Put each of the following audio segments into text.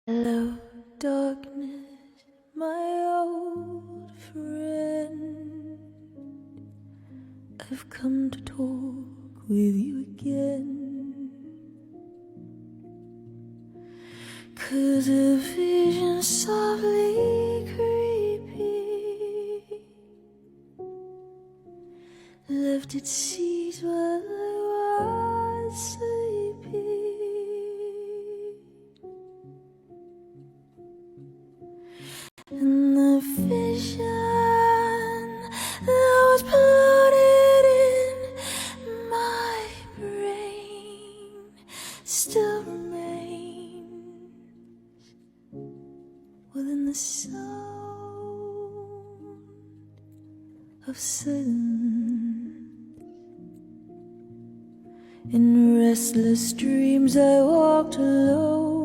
Hello, darkness, my old friend. I've come to talk with you again, 'cause a vision softly creeping left its seeds while I was sleeping. And the vision that was planted in my brain still remains within the sound of silence. In restless dreams I walked alone,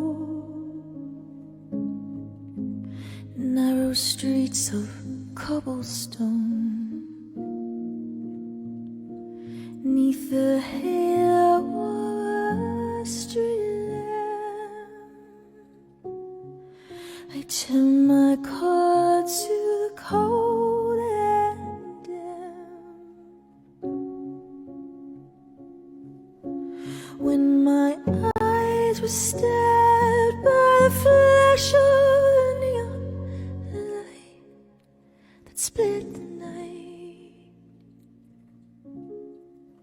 narrow streets of cobblestone, 'neath the halo of a street lamp. I turned my car to the cold and damp. When my eyes were stabbed by the flash of split the night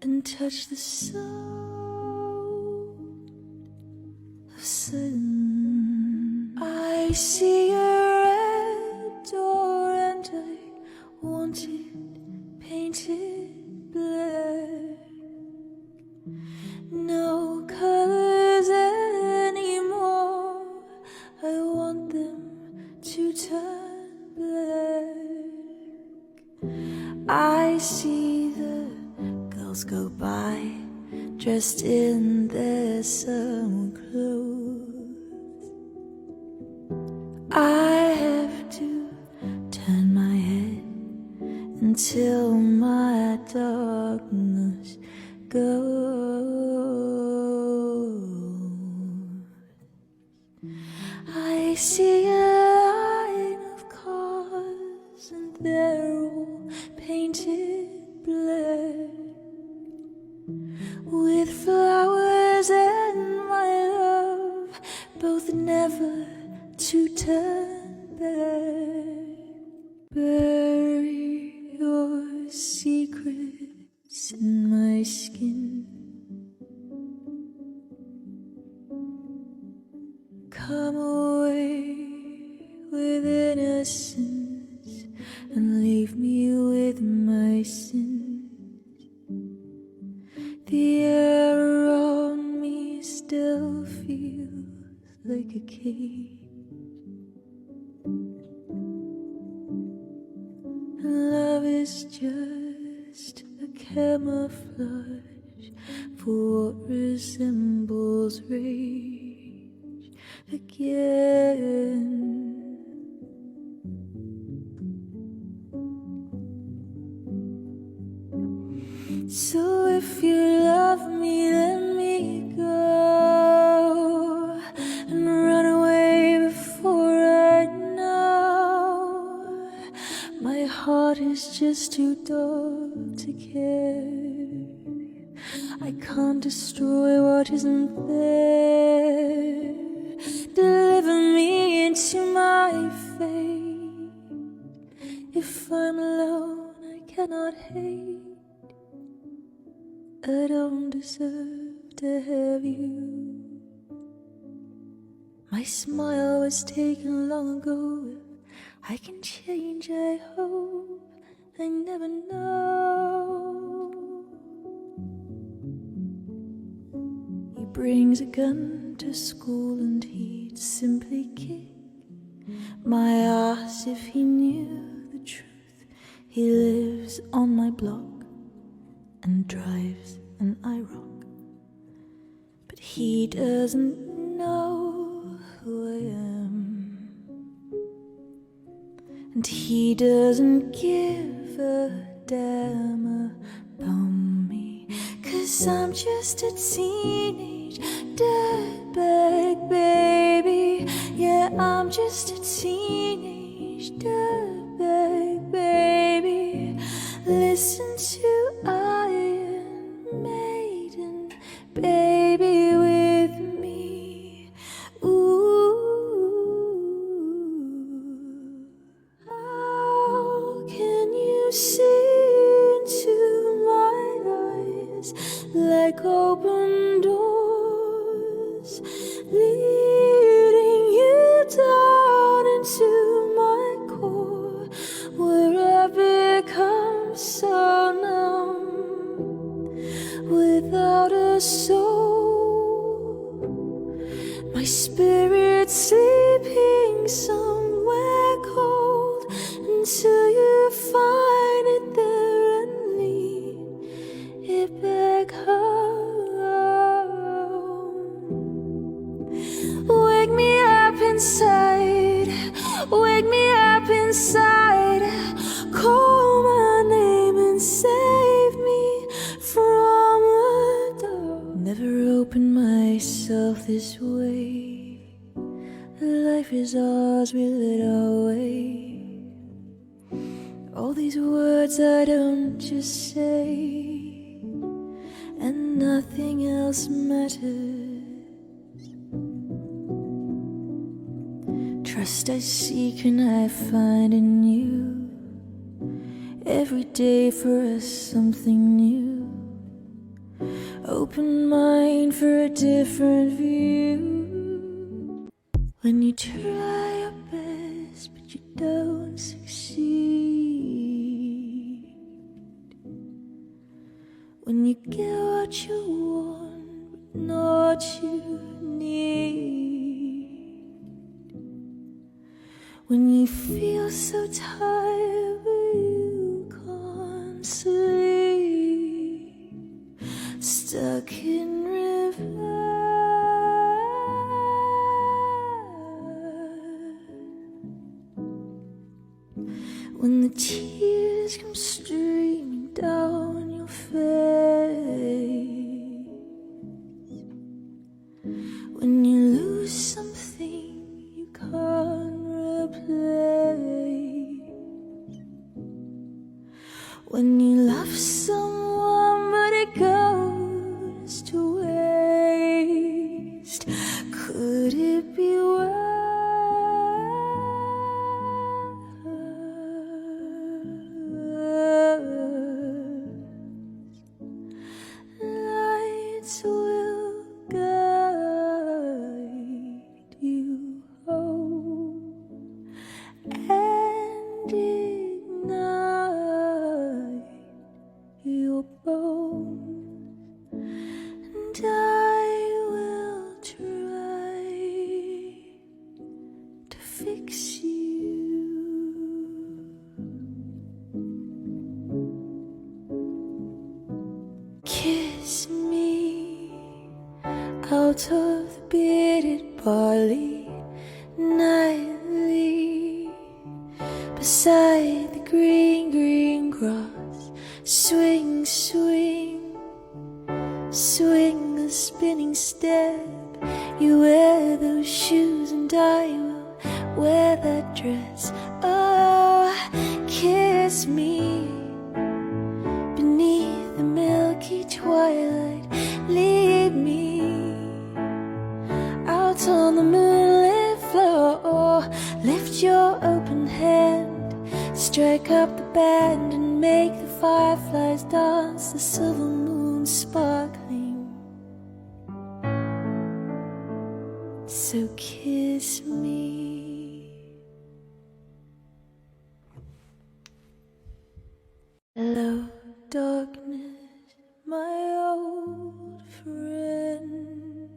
and touch the sound of silence. I see a red door and I want it painted black. No colors anymore, I want them to turn black. I see the girls go by, dressed in their summer clothes. I have to turn my head until my darkness goes. I see a line of cars and they're all painted black, with flowers and my love, both never to turn back. Bury your secrets in my skin. Come away with innocence and leave me with my sins. The air around me still feels like a cage, and love is just a camouflage for what resembles rage again. So if you love me, let me go and run away before I know. My heart is just too dark to care. I can't destroy what isn't there. Deliver me into my fate. If I'm alone, I cannot hate. I don't deserve to have you. My smile was taken long ago. If I can change, I hope. I never know. He brings a gun to school and he'd simply kick my ass if he knew the truth. He lives on my block and drives an IROC, but he doesn't know who I am, and he doesn't give a damn about me, 'cause I'm just a teenage dirtbag baby. Yeah, I'm just a teenage dirtbag, baby. Listen to Iron Maiden, baby, with me. Ooh, how can you see into my eyes like open doors, leading you down into my core, where I become so numb without a soul, my spirit sleeping somewhere cold, until you find it there and lead it back home. Wake me up inside, wake me up inside, call my name and save me from the dark. Never opened myself this way, life is ours, we lit our way. All these words I don't just say, and nothing else matters. Trust I seek and I find in you, every day for us something new. Open mind for a different view. When you try your best but you don't succeed, when you get what you want but not what you need, when you feel so tired but you can't sleep, stuck in reverse, when the tears come streaming down your face, when you lose something you can't replace, when you love someone but it goes to waste, could it be worse? Lights will guide you home and ignite your bones, and I will try to fix you. Kiss me out of the bearded barley nightly, beside the green, green grass. Swing, swing, swing the spinning step. You wear those shoes and I will wear that dress. Oh, kiss me beneath the milky twilight. Lead me out on the moonlit floor. Lift your open hand, strike up the band, and make the fireflies dance, the silver moon sparkling. So kiss me. Hello, darkness, my old friend.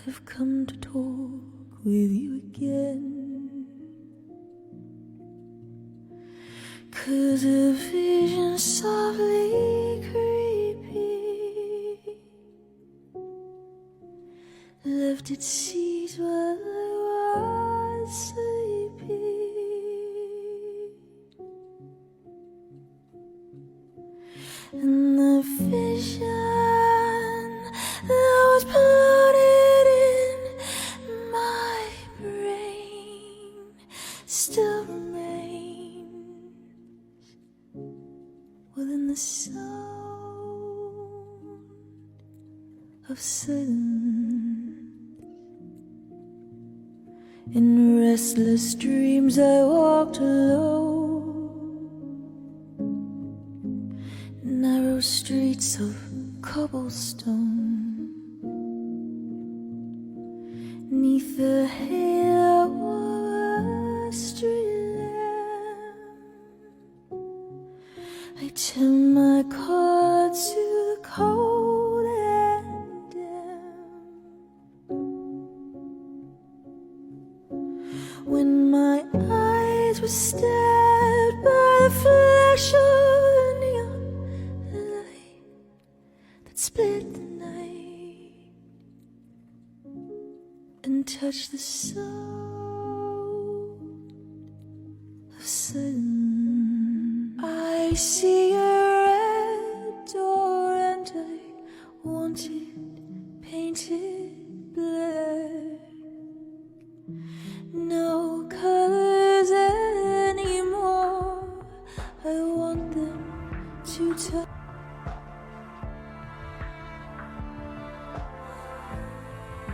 I've come to talk with you again, 'cause a vision softly creeping left its seeds while I was sleeping, and the vision that was planted in my still remains within the sound of silence. In restless dreams I walked alone, narrow streets of cobblestone, 'neath the halo of a street lamp. I turned my car to the cold and damp. When my eyes were stabbed by the flash of a neon light that split the night and touched the soul of silence. I see a red door and I want it painted black. No colors anymore, I want them to touch.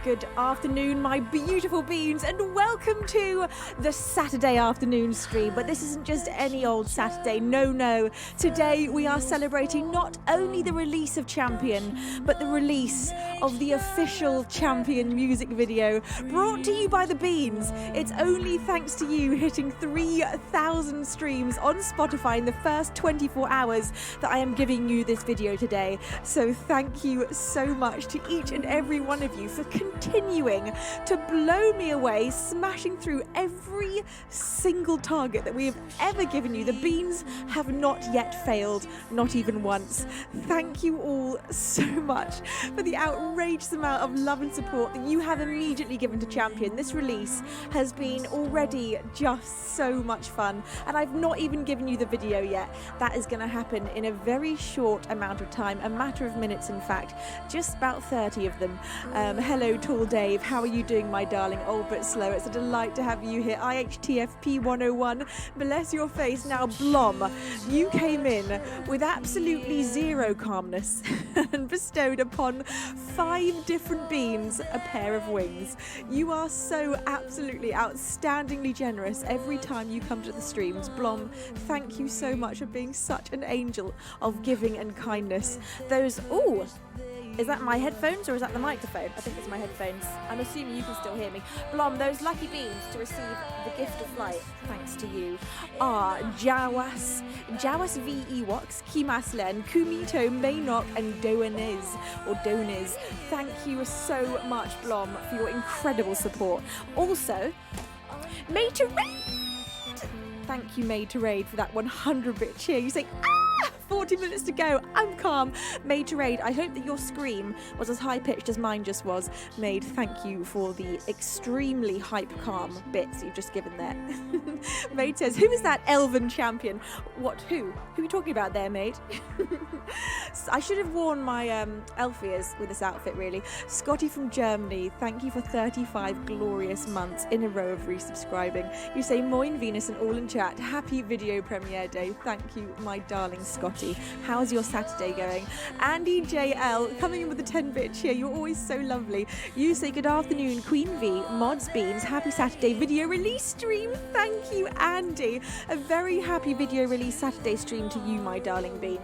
Good afternoon, my beautiful beans, and welcome to the Saturday afternoon stream. But this isn't just any old Saturday, no. Today we are celebrating not only the release of Champion, but the release of the official Champion music video, brought to you by the Beans. It's only thanks to you hitting 3,000 streams on Spotify in the first 24 hours that I am giving you this video today. So thank you so much to each and every one of you for continuing to blow me away, smashing through every single target that we have ever given you. The Beans have not yet failed, not even once. Thank you all so much for the outrageous amount of love and support that you have immediately given to Champion. This release has been already just so much fun, and I've not even given you the video yet. That is going to happen in a very short amount of time, a matter of minutes in fact, just about 30 of them. Hello Tall Dave, how are you doing, my darling? Old but slow, it's a delight to have you here. IHTFP 101, bless your face. Now Blom, you came in with absolutely zero calmness and bestowed upon 5 different beans a pair of wings. You are so absolutely outstandingly generous every time you come to the streams. Blom, thank you so much for being such an angel of giving and kindness. Those, ooh, is that my headphones or is that the microphone? I think it's my headphones. I'm assuming you can still hear me. Blom, those lucky beans to receive the gift of flight, thanks to you, are Jawas V. Ewoks, Kimaslen, Kumito, Maynok, and Doaniz, or Doniz. Thank you so much, Blom, for your incredible support. Also, Made to Raid! Thank you, Made to Raid, for that 100-bit cheer. You say, 40 minutes to go. I'm calm. Made to Raid, I hope that your scream was as high-pitched as mine just was. Made, thank you for the extremely hype-calm bits you've just given there. Made says, who is that elven champion? What, who? Who are you talking about there, Made? I should have worn my elf ears with this outfit, really. Scotty from Germany, thank you for 35 glorious months in a row of resubscribing. You say, Moin Venus and all in chat, happy video premiere day. Thank you, my darling Scotty. How's your Saturday going? Andy JL coming in with a 10-bit cheer. You're always so lovely. You say good afternoon, Queen V, Mods Beans, happy Saturday video release stream. Thank you, Andy. A very happy video release Saturday stream to you, my darling Bean.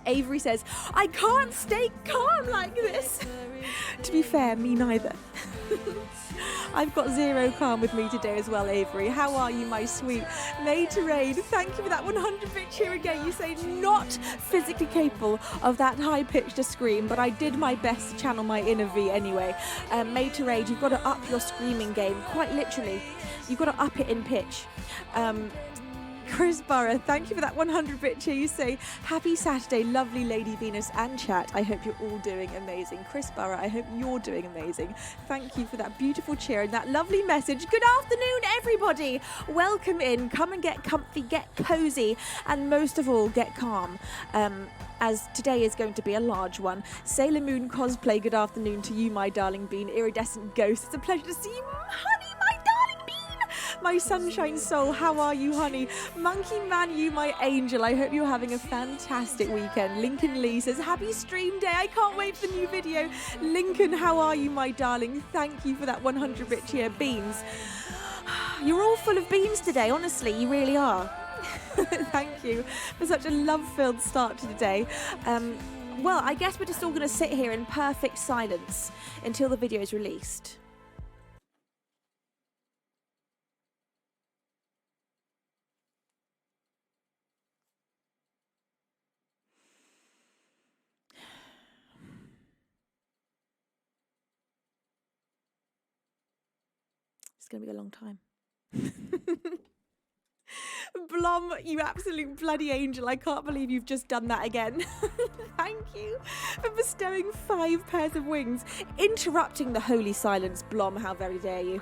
Avery says, I can't stay calm like this. To be fair, me neither. I've got zero calm with me today as well, Avery. How are you, my sweet? Made to Raid, thank you for that 100-bit cheer again. You say not physically capable of that high-pitched a scream, but I did my best to channel my inner V anyway. Made to Raid, you've got to up your screaming game, quite literally. You've got to up it in pitch. Chris Burrow, thank you for that 100-bit cheer. You say, happy Saturday, lovely Lady Venus and chat. I hope you're all doing amazing. Chris Burrow, I hope you're doing amazing. Thank you for that beautiful cheer and that lovely message. Good afternoon, everybody. Welcome in. Come and get comfy, get cozy, and most of all, get calm. As today is going to be a large one. Sailor Moon cosplay, good afternoon to you, my darling Bean. Iridescent Ghost, it's a pleasure to see you, honey, my darling Bean. My sunshine soul, how are you, honey? Monkey man, you my angel. I hope you're having a fantastic weekend. Lincoln Lee says, happy stream day. I can't wait for the new video. Lincoln, how are you, my darling? Thank you for that 100-bit cheer. Beans. You're all full of beans today, honestly. You really are. Thank you for such a love-filled start to the day. Well, I guess we're just all going to sit here in perfect silence until the video is released. It's going to be a long time. Blom, you absolute bloody angel. I can't believe you've just done that again. Thank you for bestowing 5 pairs of wings. Interrupting the holy silence, Blom. How very dare you.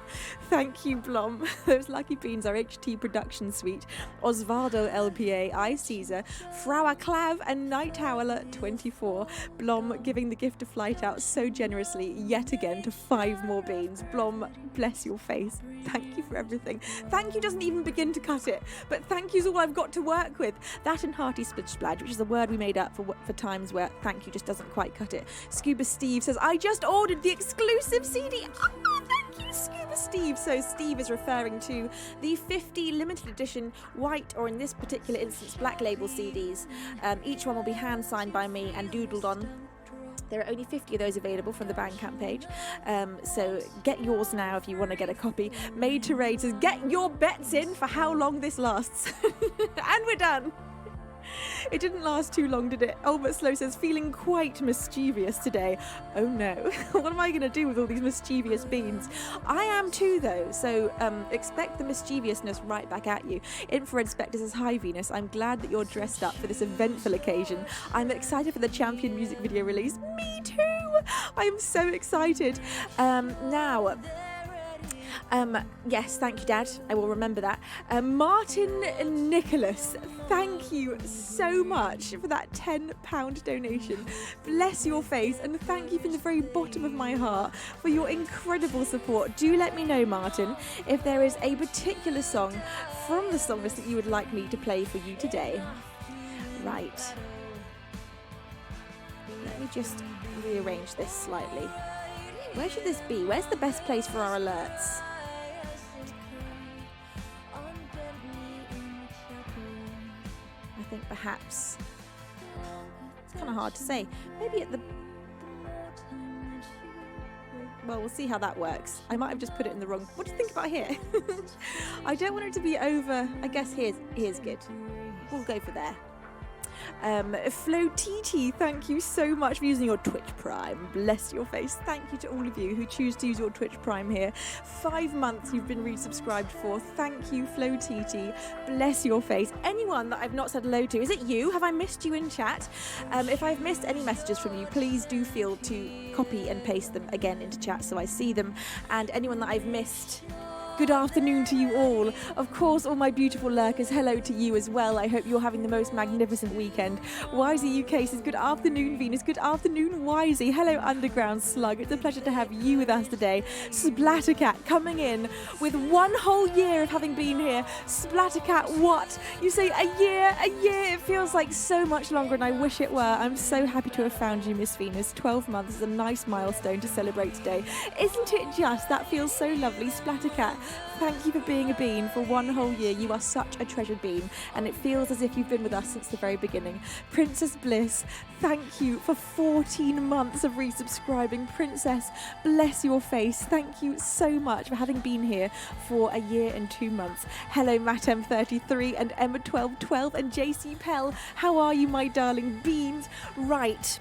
Thank you, Blom. Those lucky beans are HT Production Suite, Osvaldo LPA, I Caesar, Frau Clav and Night Howler 24. Blom giving the gift of flight out so generously yet again to 5 more beans. Blom, bless your face. Thank you for everything. Thank you doesn't even begin to cut it, but thank you's all I've got to work with. That and hearty splidge splodge, which is a word we made up for times where thank you just doesn't quite cut it. Scuba Steve says, I just ordered the exclusive CD. Oh, thank you, Scuba Steve. So Steve is referring to the 50 limited edition white, or in this particular instance, black label CDs. Each one will be hand signed by me and doodled on. There are only 50 of those available from the Bandcamp page, so get yours now if you want to get a copy. Made to Raid says, get your bets in for how long this lasts. And we're done. It didn't last too long, did it? Albert Slow says, feeling quite mischievous today. Oh no, what am I going to do with all these mischievous beans? I am too, though, so expect the mischievousness right back at you. Infrared Spectre says, hi Venus, I'm glad that you're dressed up for this eventful occasion. I'm excited for the Champion music video release. Me too! I am so excited. Yes, thank you, Dad. I will remember that. Martin Nicholas, thank you so much for that £10 donation. Bless your face, and thank you from the very bottom of my heart for your incredible support. Do let me know, Martin, if there is a particular song from the song list that you would like me to play for you today. Right. Let me just rearrange this slightly. Where should this be? Where's the best place for our alerts? I think perhaps, it's kind of hard to say, maybe at the, well, we'll see how that works. I might have just put it in the wrong, what do you think about here? I don't want it to be over, I guess here's good. We'll go for there. Flo TT, thank you so much for using your Twitch Prime. Bless your face. Thank you to all of you who choose to use your Twitch Prime here. 5 months you've been resubscribed for. Thank you, Flo TT. Bless your face. Anyone that I've not said hello to, is it you? Have I missed you in chat? If I've missed any messages from you, please do feel to copy and paste them again into chat so I see them. And anyone that I've missed, good afternoon to you all. Of course, all my beautiful lurkers, hello to you as well. I hope you're having the most magnificent weekend. Wisey UK says, good afternoon, Venus. Good afternoon, Wisey. Hello, Underground Slug. It's a pleasure to have you with us today. Splattercat coming in with 1 whole year of having been here. Splattercat, what? You say a year? It feels like so much longer, and I wish it were. I'm so happy to have found you, Miss Venus. 12 months is a nice milestone to celebrate today. Isn't it just? That feels so lovely. Splattercat, thank you for being a bean for 1 whole year. You are such a treasured bean, and it feels as if you've been with us since the very beginning. Princess Bliss, thank you for 14 months of resubscribing. Princess, bless your face. Thank you so much for having been here for a year and 2 months. Hello, Matem33 and Emma1212 and JC Pell. How are you, my darling beans? Right.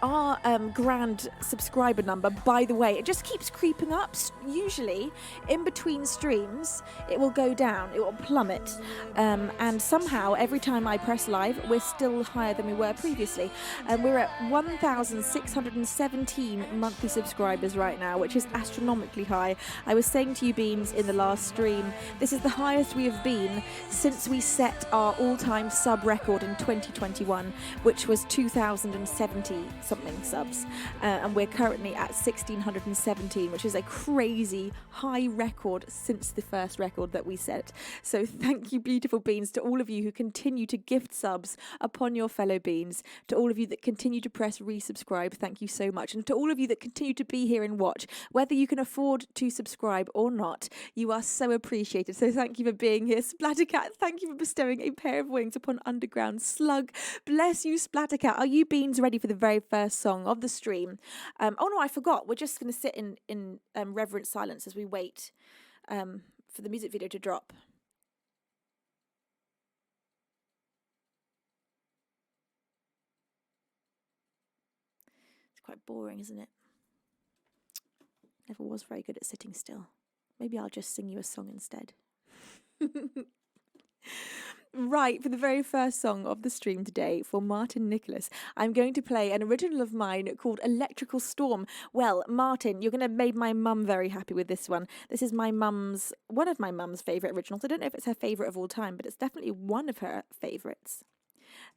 Our grand subscriber number, by the way, it just keeps creeping up. Usually in between streams it will go down, it will plummet, and somehow every time I press live we're still higher than we were previously. We're at 1,617 monthly subscribers right now, which is astronomically high. I was saying to you, Beans, in the last stream, this is the highest we have been since we set our all-time sub record in 2021, which was 2,070 something subs, and we're currently at 1,617, which is a crazy high record since the first record that we set. So thank you, beautiful beans, to all of you who continue to gift subs upon your fellow beans, to all of you that continue to press resubscribe, thank you so much, and to all of you that continue to be here and watch, whether you can afford to subscribe or not, you are so appreciated. So thank you for being here. Splattercat, thank you for bestowing a pair of wings upon Underground Slug. Bless you, Splattercat. Are you beans ready for the very first song of the stream? Oh no, I forgot. We're just going to sit in reverent silence as we wait for the music video to drop. It's quite boring, isn't it? Never was very good at sitting still. Maybe I'll just sing you a song instead. Right, for the very first song of the stream today, for Martin Nicholas, I'm going to play an original of mine called Electrical Storm. Well, Martin, you're going to have made my mum very happy with this one. This is one of my mum's favourite originals. I don't know if it's her favourite of all time, but it's definitely one of her favourites.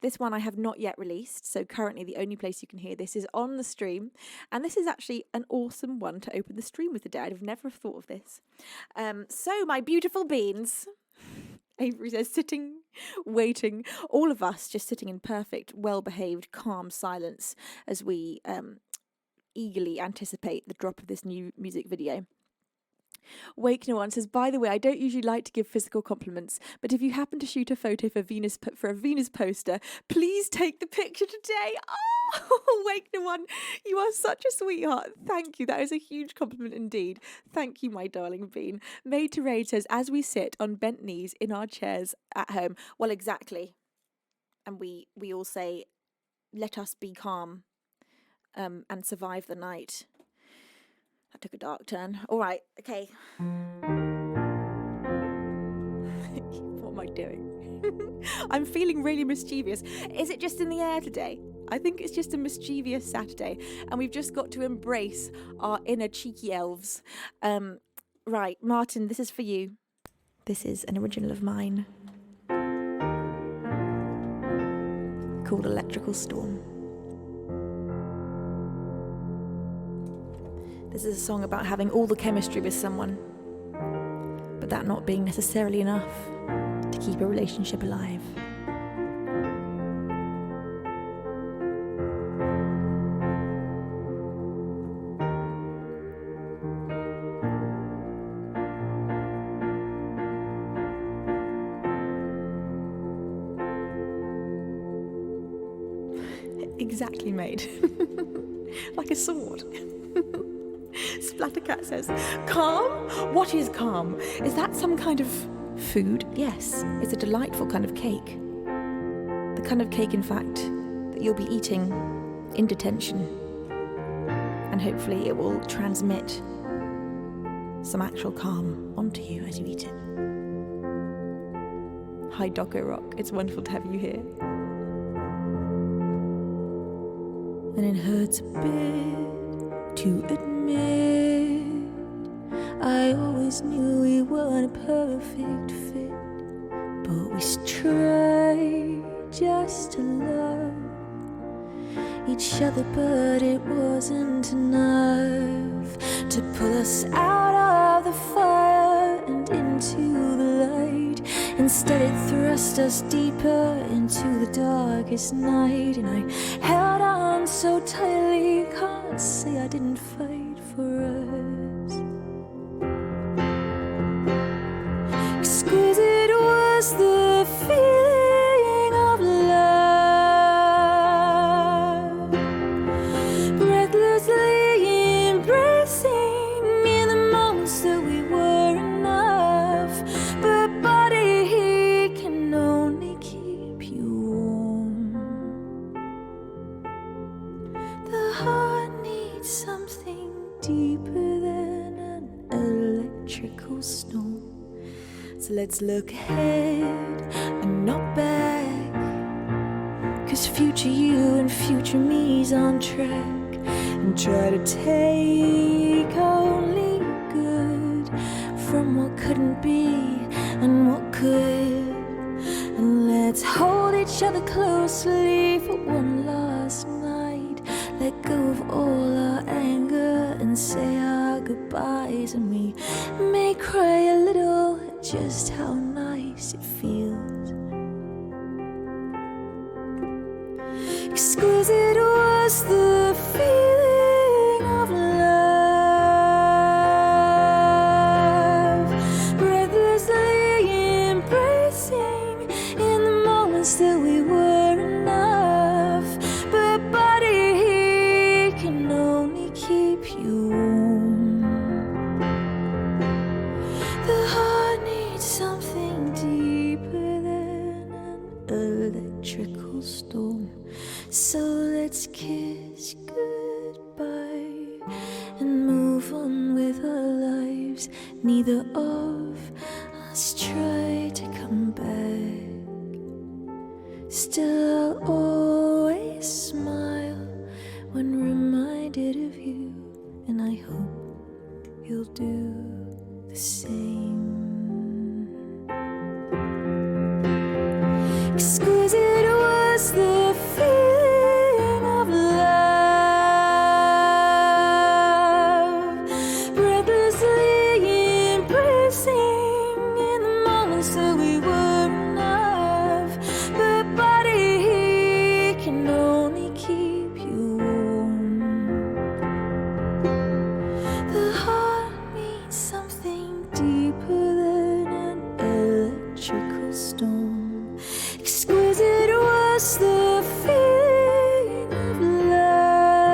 This one I have not yet released, so currently the only place you can hear this is on the stream, and this is actually an awesome one to open the stream with today. I'd have never thought of this. So, my beautiful beans... Avery says, sitting, waiting, all of us just sitting in perfect, well-behaved, calm silence as we eagerly anticipate the drop of this new music video. Wake No One says, by the way, I don't usually like to give physical compliments, but if you happen to shoot a photo for a Venus poster, please take the picture today. Oh, Wake No One, you are such a sweetheart. Thank you. That is a huge compliment indeed. Thank you, my darling bean. Made to Raid says, as we sit on bent knees in our chairs at home. Well, exactly. And we all say, let us be calm and survive the night. That took a dark turn. All right, okay. What am I doing? I'm feeling really mischievous. Is it just in the air today? I think it's just a mischievous Saturday, and we've just got to embrace our inner cheeky elves. Right, Martin, this is for you. This is an original of mine called Electrical Storm. This is a song about having all the chemistry with someone, but that not being necessarily enough to keep a relationship alive. Exactly made. Like a sword. Splattercat says, calm? What is calm? Is that some kind of food? Yes, it's a delightful kind of cake. The kind of cake, in fact, that you'll be eating in detention. And hopefully it will transmit some actual calm onto you as you eat it. Hi, Doco Rock. It's wonderful to have you here. And it hurts a bit to admit I always knew we weren't a perfect fit, but we tried just to love each other, but it wasn't enough to pull us out of the fire and into the light. Instead it thrust us deeper into the darkest night, and I held on so tightly, can't say I didn't fight for us. Exquisite was the feeling of love, breathlessly embracing in the moments that we were enough. But body heat can only keep you warm. The heart needs something deeper than an electrical storm. So let's look ahead and not back, 'cause future you and future me's on track, and try to take only good from what couldn't be and what could. And let's hold each other closely for one last night. Let goodbyes, and we may cry a little at just how nice it feels. Exquisite was the feeling of love, breathlessly embracing in the moments that we were enough. But body can only keep you warm. The heart needs something deeper than an electrical storm. So let's kiss goodbye and move on with our lives. Neither of us try to come back. Still I'll always smile when reminded of you, and I hope you'll do the same. Exquisite was the feeling of love, breathlessly embracing in the moments that we were enough. But body can only keep you warm. The heart needs something deeper than an electrical storm. Exquisite was the feeling of love,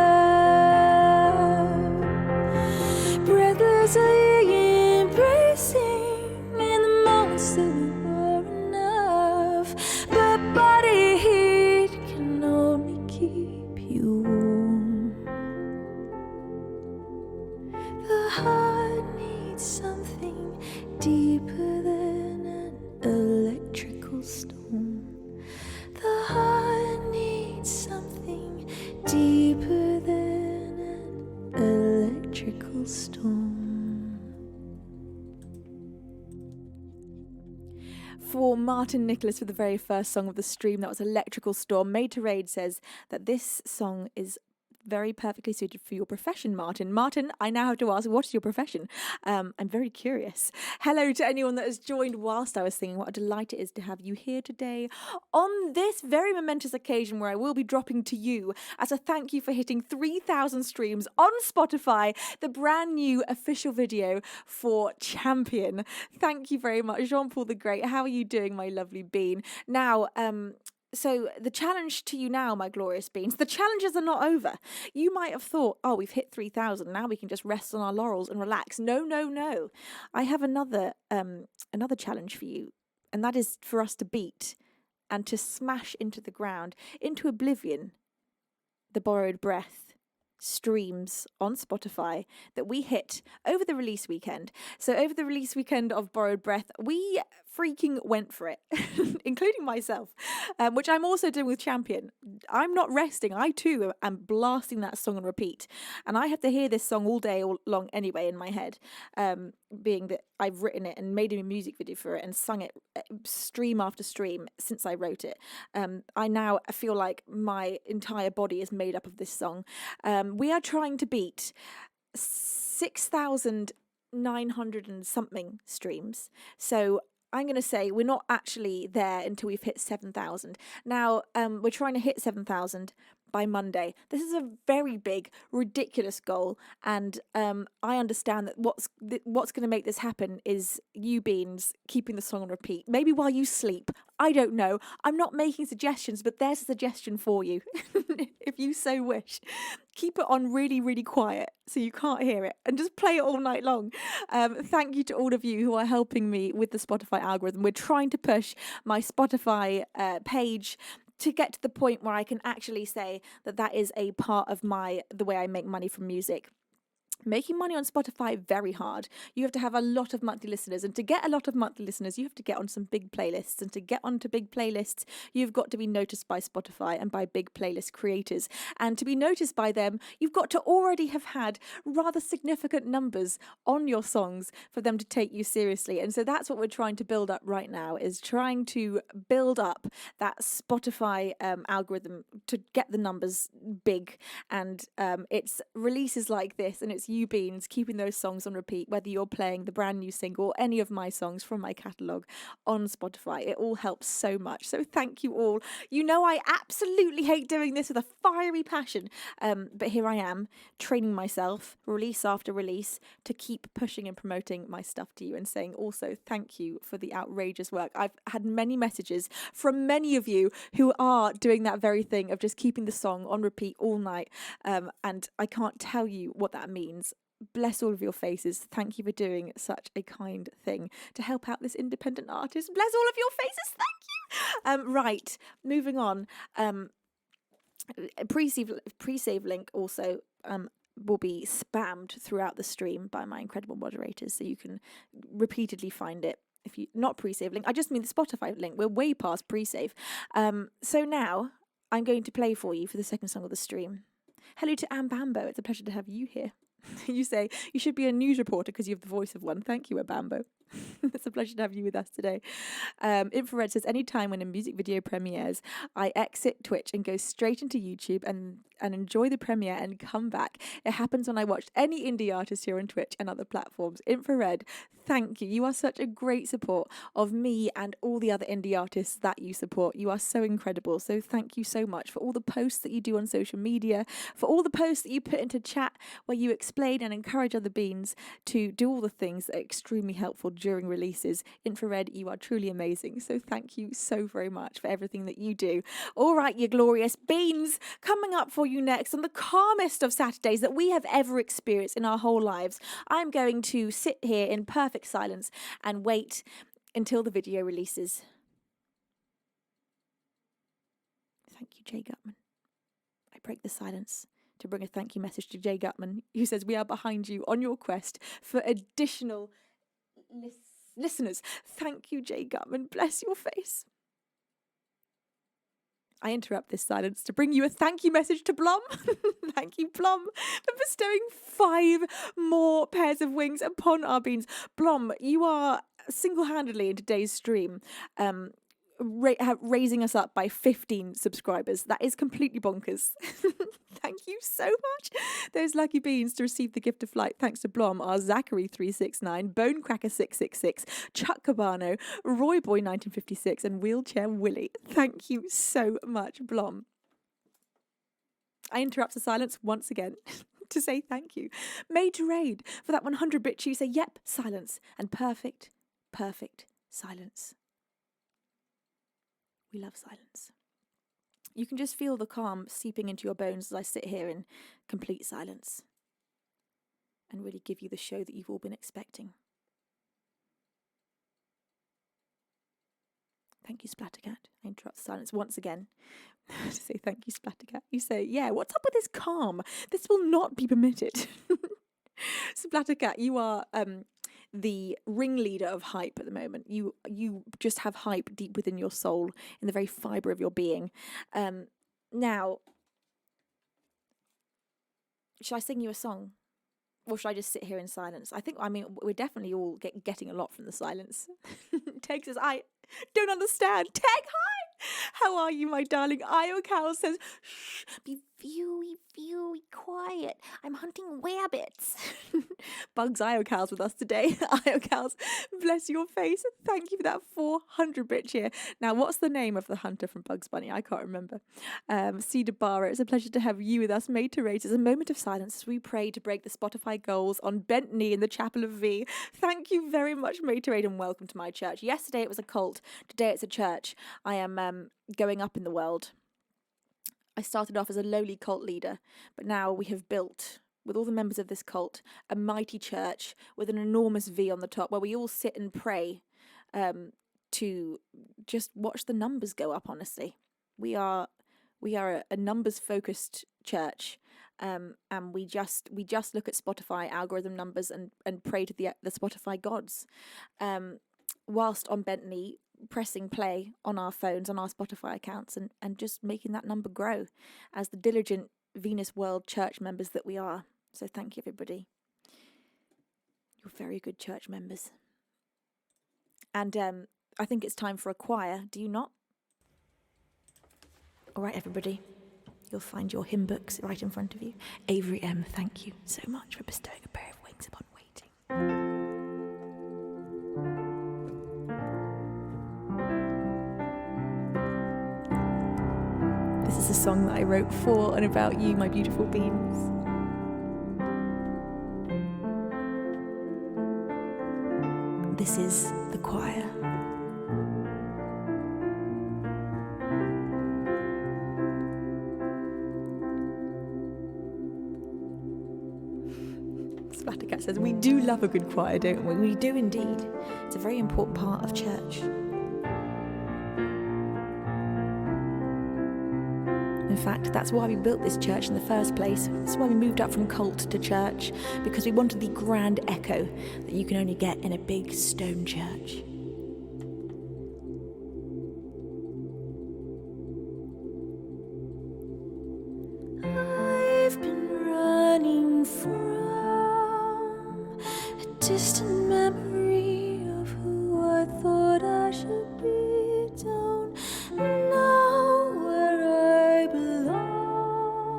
breathlessly embracing in the moments that we were enough. But body heat can only keep you warm. The heart needs something deeper than an electrical storm. The heart needs something deeper than an electrical storm. For Martin Nicholas for the very first song of the stream, that was Electrical Storm. Made to Raid says that this song is very perfectly suited for your profession, Martin. Martin, I now have to ask, what is your profession? I'm very curious. Hello to anyone that has joined whilst I was singing. What a delight it is to have you here today on this very momentous occasion where I will be dropping to you as a thank you for hitting 3,000 streams on Spotify, the brand new official video for Champion. Thank you very much, Jean-Paul the Great. How are you doing, my lovely bean? Now, so the challenge to you now, my glorious beans, the challenges are not over. You might have thought, oh, we've hit 3,000. Now we can just rest on our laurels and relax. No, no, no. I have another challenge for you, and that is for us to beat and to smash into the ground, into oblivion, the Borrowed Breath streams on Spotify that we hit over the release weekend. So over the release weekend of Borrowed Breath, we freaking went for it, including myself, which I'm also doing with Champion. I'm not resting. I too am blasting that song on repeat, and I have to hear this song all day long anyway in my head, being that I've written it and made a music video for it and sung it stream after stream since I wrote it. I now feel like my entire body is made up of this song. We are trying to beat 6,900 and something streams. So I'm going to say we're not actually there until we've hit 7,000. Now, we're trying to hit 7,000 by Monday. This is a very big, ridiculous goal, and I understand that what's going to make this happen is you, Beans, keeping the song on repeat. Maybe while you sleep. I don't know. I'm not making suggestions, but there's a suggestion for you, if you so wish. Keep it on really, really quiet so you can't hear it, and just play it all night long. Thank you to all of you who are helping me with the Spotify algorithm. We're trying to push my Spotify page to get to the point where I can actually say that that is a part of the way I make money from music. Making money on Spotify, very hard. You have to have a lot of monthly listeners, and to get a lot of monthly listeners, you have to get on some big playlists, and to get onto big playlists, you've got to be noticed by Spotify and by big playlist creators, and to be noticed by them, you've got to already have had rather significant numbers on your songs for them to take you seriously. And so that's what we're trying to build up right now, is trying to build up that Spotify algorithm to get the numbers big. And it's releases like this, and it's you beings keeping those songs on repeat, whether you're playing the brand new single or any of my songs from my catalogue on Spotify. It all helps so much. So thank you all. You know I absolutely hate doing this with a fiery passion, but here I am, training myself, release after release, to keep pushing and promoting my stuff to you, and saying also thank you for the outrageous work. I've had many messages from many of you who are doing that very thing of just keeping the song on repeat all night, and I can't tell you what that means. Bless all of your faces. Thank you for doing such a kind thing to help out this independent artist. Bless all of your faces. Thank you. Right, moving on. Pre-save link also will be spammed throughout the stream by my incredible moderators, so you can repeatedly find it. If you not pre-save link, I just mean the Spotify link. We're way past pre-save. So now I'm going to play for you for the second song of the stream. Hello to Ambambo. It's a pleasure to have you here. You say you should be a news reporter because you have the voice of one. Thank you, Ambambo. It's a pleasure to have you with us today. Infrared says, anytime when a music video premieres, I exit Twitch and go straight into YouTube and enjoy the premiere and come back. It happens when I watch any indie artist here on Twitch and other platforms. Infrared, thank you. You are such a great support of me and all the other indie artists that you support. You are so incredible. So thank you so much for all the posts that you do on social media, for all the posts that you put into chat where you explain and encourage other beans to do all the things that are extremely helpful during releases. Infrared, you are truly amazing. So thank you so very much for everything that you do. All right, you glorious beans, coming up for you next on the calmest of Saturdays that we have ever experienced in our whole lives. I'm going to sit here in perfect silence and wait until the video releases. Thank you, Jay Gutman. I break the silence to bring a thank you message to Jay Gutman, who says, we are behind you on your quest for additional listeners. Thank you, Jay Gutman. Bless your face. I interrupt this silence to bring you a thank you message to Blum. Thank you, Blum, for bestowing 5 more pairs of wings upon our beans. Blum, you are single-handedly in today's stream raising us up by 15 subscribers. That is completely bonkers. Thank you so much. Those lucky beans to receive the gift of flight, thanks to Blom, are Zachary369, Bonecracker666, Chuck Cabano, Royboy1956, and Wheelchair Willie. Thank you so much, Blom. I interrupt the silence once again to say thank you. Made to Raid, for that 100 bits you say, yep, silence, and perfect silence. We love silence. You can just feel the calm seeping into your bones as I sit here in complete silence and really give you the show that you've all been expecting. Thank you, Splattercat. I interrupt the silence once again to say thank you, Splattercat. You say, yeah, what's up with this calm? This will not be permitted. Splattercat, you are the ringleader of hype at the moment. You just have hype deep within your soul, in the very fibre of your being. Now, should I sing you a song? Or should I just sit here in silence? We're definitely all getting a lot from the silence. Teg says, I don't understand. Teg, hi! How are you, my darling? Iocal says, shh, be very quiet. I'm hunting rabbits. Bugs Iocals with us today. Iocals, bless your face. Thank you for that 400 bit cheer. Now, what's the name of the hunter from Bugs Bunny? I can't remember. Cedar Barra, it's a pleasure to have you with us. Made to Raise is a moment of silence as we pray to break the Spotify goals on bent knee in the Chapel of V. Thank you very much, Made to Raid, and welcome to my church. Yesterday it was a cult. Today it's a church. I am going up in the world. I started off as a lowly cult leader, but now we have built, with all the members of this cult, a mighty church with an enormous V on the top where we all sit and pray to just watch the numbers go up, honestly. We are a numbers-focused church, and we just look at Spotify algorithm numbers and pray to the Spotify gods. Whilst on bent knee, pressing play on our phones, on our Spotify accounts, and just making that number grow as the diligent Venusworld church members that we are. So thank you, everybody. You're very good church members. And I think it's time for a choir. Do you not? All right, everybody. You'll find your hymn books right in front of you. Avery M., thank you so much for bestowing a pair of wings upon waiting. This is a song that I wrote for and about you, my beautiful beans. This is the choir. Splattercat says, we do love a good choir, don't we? We do indeed. It's a very important part of church. In fact, that's why we built this church in the first place. That's why we moved up from cult to church, because we wanted the grand echo that you can only get in a big stone church. I've been running from a distant memory of who I thought I should be. Don't know where I belong,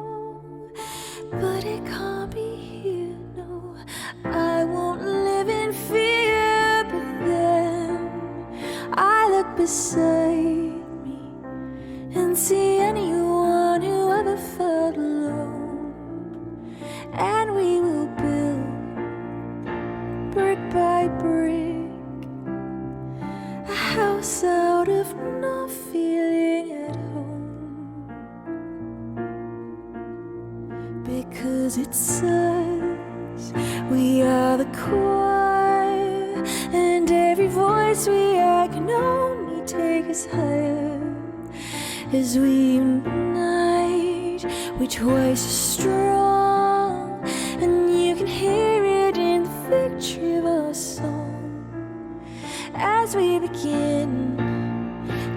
but it can't be here, no. I won't live in fear, but then I look beside me and see anyone who ever felt alone, and we will build brick by brick a house out of not feeling at home, because it's us, we are the choir, and every voice we are can only take us higher. As we unite, we're twice as strong, and you can hear it in the victory of our song. As we begin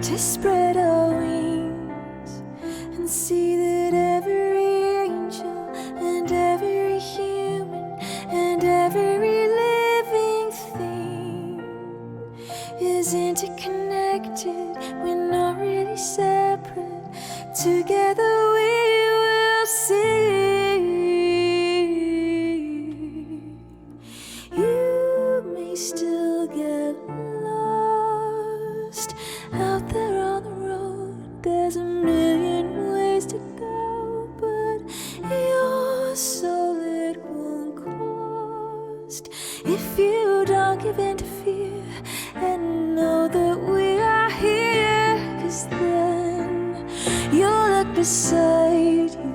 to spread our wings and see that every angel and every human and every living thing is interconnected. We're not really separate. Together we will see. You may still get lost out there on the road. There's a million ways to go, but your soul it won't cost if you don't give in to fear and know that we are here. 'Cause then you'll look beside you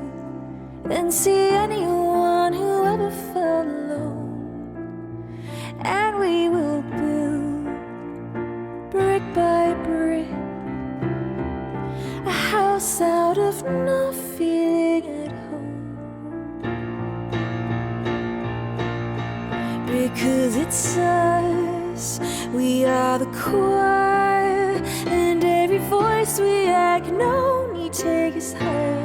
and see anyone who ever felt alone, and we will build brick by brick a house out of not feeling at home, because it's us, we are the choir, and every voice we add can only take us higher.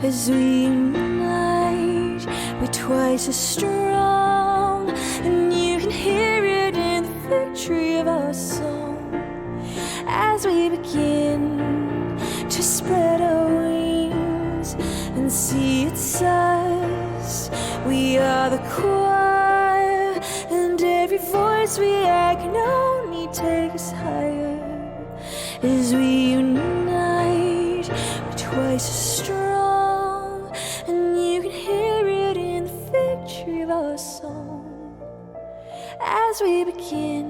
As we unite, we're twice as strong, and you can hear it in the victory of our song. As we begin to spread our wings and see it's us, we are the choir, and every voice we add can only take us higher. As we unite, we're twice as strong, and you can hear it in the victory of our song. As we begin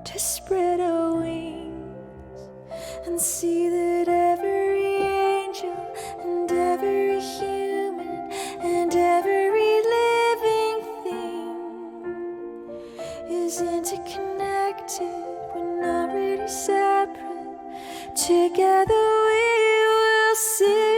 to spread our wings and see that every angel and every human and every living thing is interconnected. We're not really separate. Together we will see.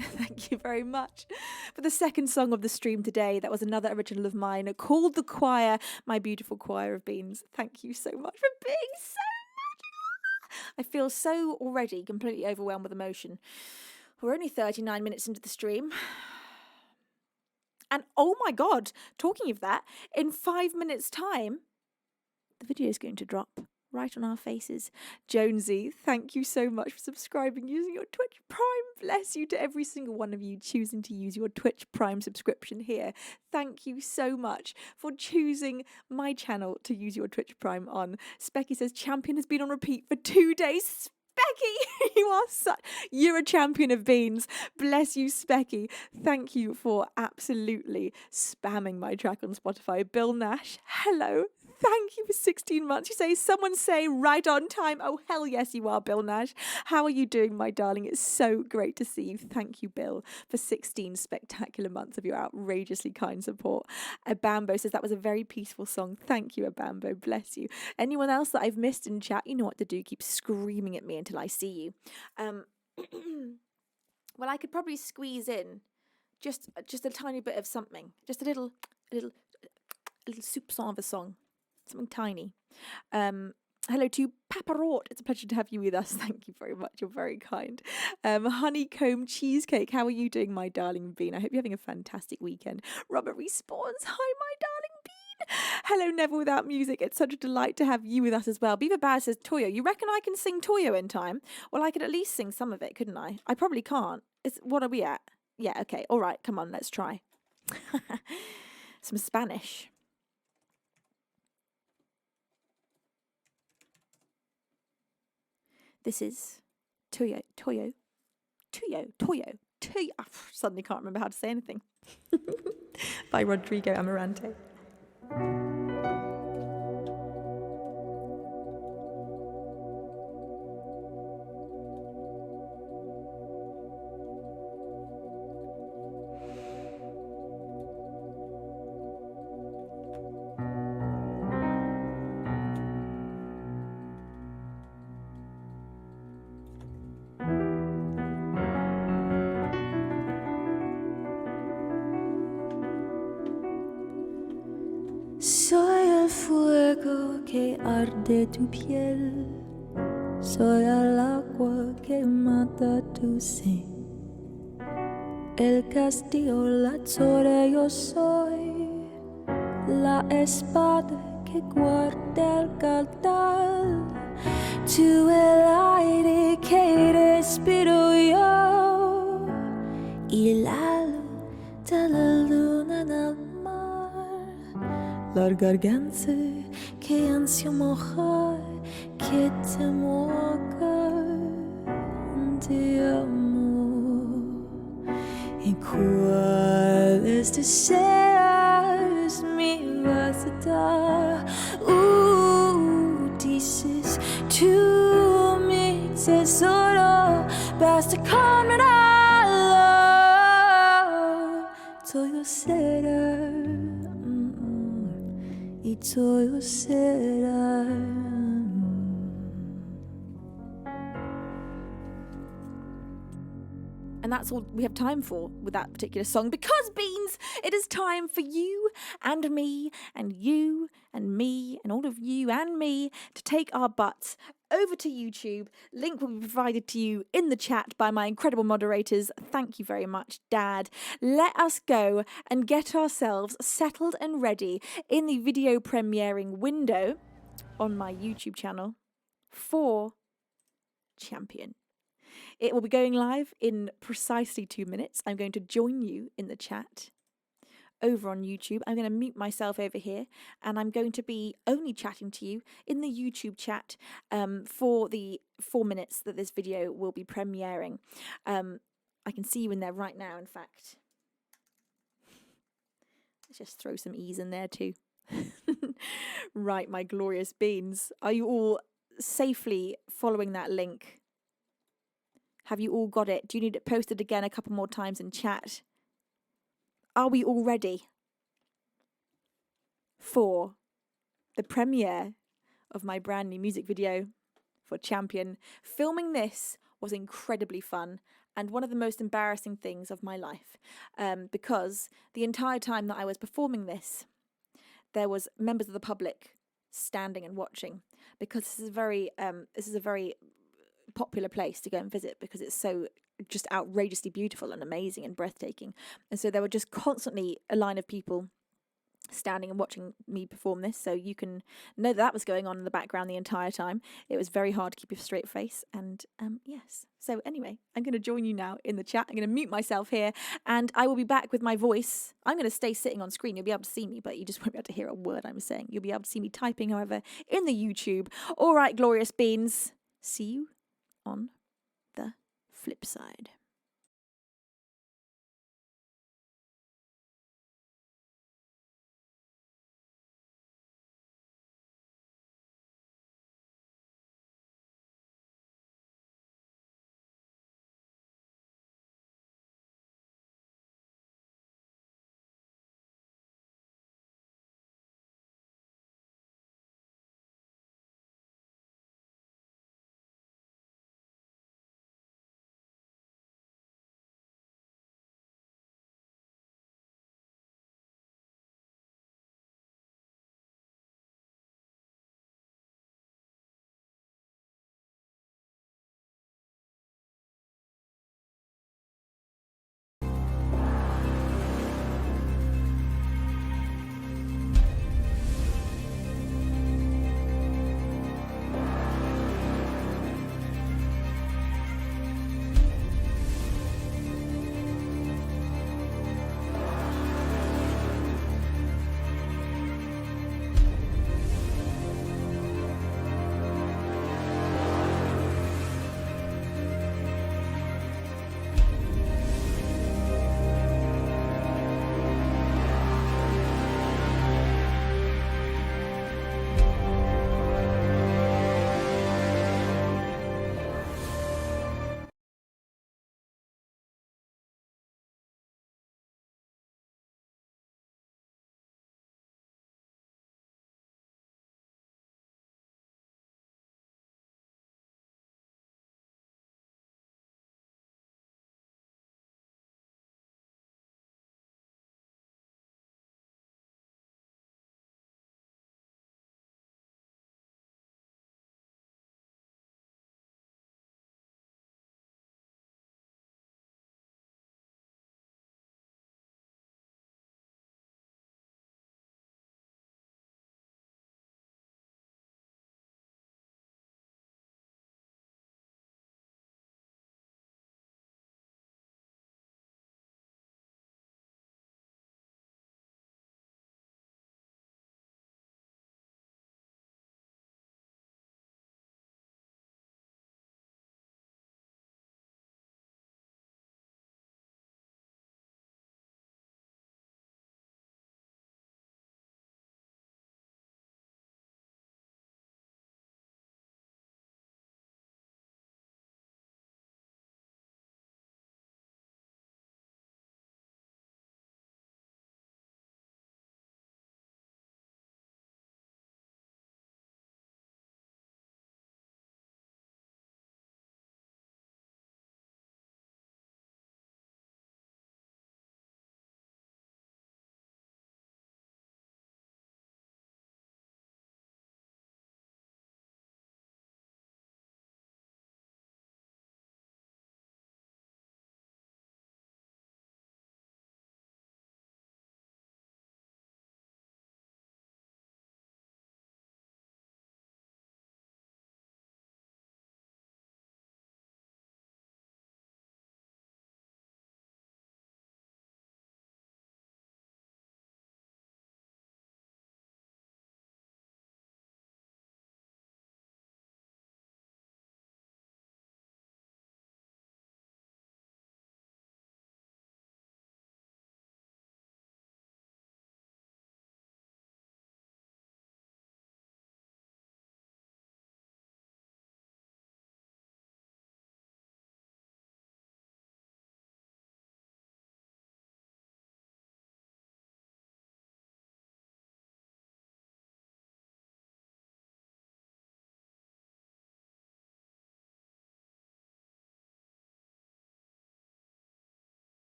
Thank you very much For the second song of the stream today, that was another original of mine called The Choir, my beautiful choir of beans. Thank you so much for being so magical. I feel so already completely overwhelmed with emotion. We're only 39 minutes into the stream. And oh my God, talking of that, in 5 minutes' time, the video is going to drop right on our faces. Jonesy, thank you so much for subscribing using your Twitch Prime. Bless you to every single one of you choosing to use your Twitch Prime subscription here. Thank you so much for choosing my channel to use your Twitch Prime on. Specky says, Champion has been on repeat for 2 days. Specky, you're a champion of beans. Bless you, Specky. Thank you for absolutely spamming my track on Spotify. Bill Nash, hello. Thank you for 16 months. You say, someone say right on time. Oh, hell yes, you are, Bill Nash. How are you doing, my darling? It's so great to see you. Thank you, Bill, for 16 spectacular months of your outrageously kind support. Abambo says that was a very peaceful song. Thank you, Abambo. Bless you. Anyone else that I've missed in chat, you know what to do. Keep screaming at me until I see you. Well, I could probably squeeze in just a tiny bit of something. Just a little soupçon of a song. Something tiny. Hello to Paparot. It's a pleasure to have you with us. Thank you very much. You're very kind. Honeycomb cheesecake. How are you doing, my darling bean? I hope you're having a fantastic weekend. Robert Respawns. Hi, my darling bean. Hello, Never Without Music. It's such a delight to have you with us as well. Beaver Baz says, Toyo, you reckon I can sing Toyo in time? Well, I could at least sing some of it, couldn't I? I probably can't. What are we at? Yeah, okay. All right. Come on, let's try. Some Spanish. This is Toyo. I suddenly can't remember how to say anything. By Rodrigo Amarante. Soy el fuego que arde tu piel, soy el agua que mata tu sed, el castillo, la torre, yo soy la espada que guarda el caudal, tú el aire que respiro yo y la luz de la luna en el la garganta que ansio mojar, que te moja de amor. ¿Y cuáles deseos me vas a dar? Dices tú mi tesoro, basta con mirarlo, todo será. Y todo será. And that's all we have time for with that particular song, because beans, it is time for you and me and you and me and all of you and me to take our butts over to YouTube. Link will be provided to you in the chat by my incredible moderators. Thank you very much, Dad. Let us go and get ourselves settled and ready in the video premiering window on my YouTube channel for Champion. It will be going live in precisely 2 minutes. I'm going to join you in the chat over on YouTube. I'm going to mute myself over here, and I'm going to be only chatting to you in the YouTube chat for the 4 minutes that this video will be premiering. I can see you in there right now, in fact. Let's just throw some ease in there too. Right, my glorious beans. Are you all safely following that link? Have you all got it? Do you need it posted again a couple more times in chat? Are we all ready for the premiere of my brand new music video for Champion? Filming this was incredibly fun, and one of the most embarrassing things of my life, because the entire time that I was performing this, there was members of the public standing and watching, because this is a very popular place to go and visit because it's so just outrageously beautiful and amazing and breathtaking. And so there were just constantly a line of people standing and watching me perform this, so you can know that was going on in the background the entire time. It was very hard to keep a straight face, and yes. So anyway, I'm going to join you now in the chat. I'm going to mute myself here, and I will be back with my voice. I'm going to stay sitting on screen. You'll be able to see me, but you just won't be able to hear a word I'm saying. You'll be able to see me typing, however, in the YouTube. All right, glorious beans. See you on the flip side.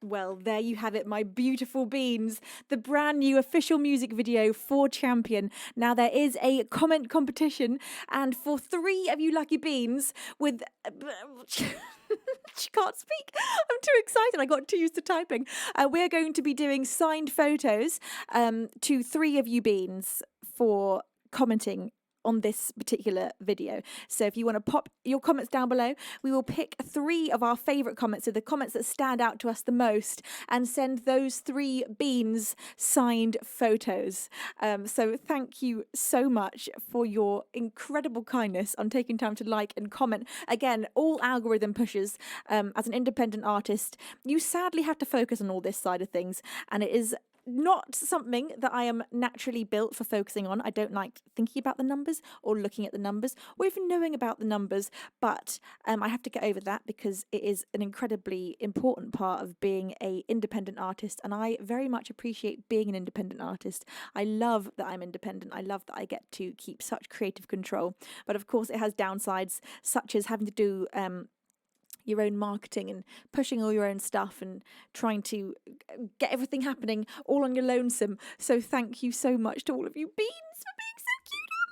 Well, there you have it, my beautiful beans. The brand new official music video for Champion. Now, there is a comment competition, and for 3 of you lucky beans with... She can't speak. I'm too excited. I got too used to typing. We're going to be doing signed photos to 3 of you beans for commenting on this particular video. So if you want to pop your comments down below, we will pick 3 of our favourite comments, so the comments that stand out to us the most, and send those 3 beans signed photos. So thank you so much for your incredible kindness on taking time to like and comment. Again, all algorithm pushes. As an independent artist, you sadly have to focus on all this side of things, and it is not something that I am naturally built for focusing on. I don't like thinking about the numbers or looking at the numbers or even knowing about the numbers, but I have to get over that because it is an incredibly important part of being an independent artist, and I very much appreciate being an independent artist. I love that I'm independent. I love that I get to keep such creative control, but of course it has downsides, such as having to do your own marketing and pushing all your own stuff and trying to get everything happening all on your lonesome. So thank you so much to all of you beans for being so cute. Oh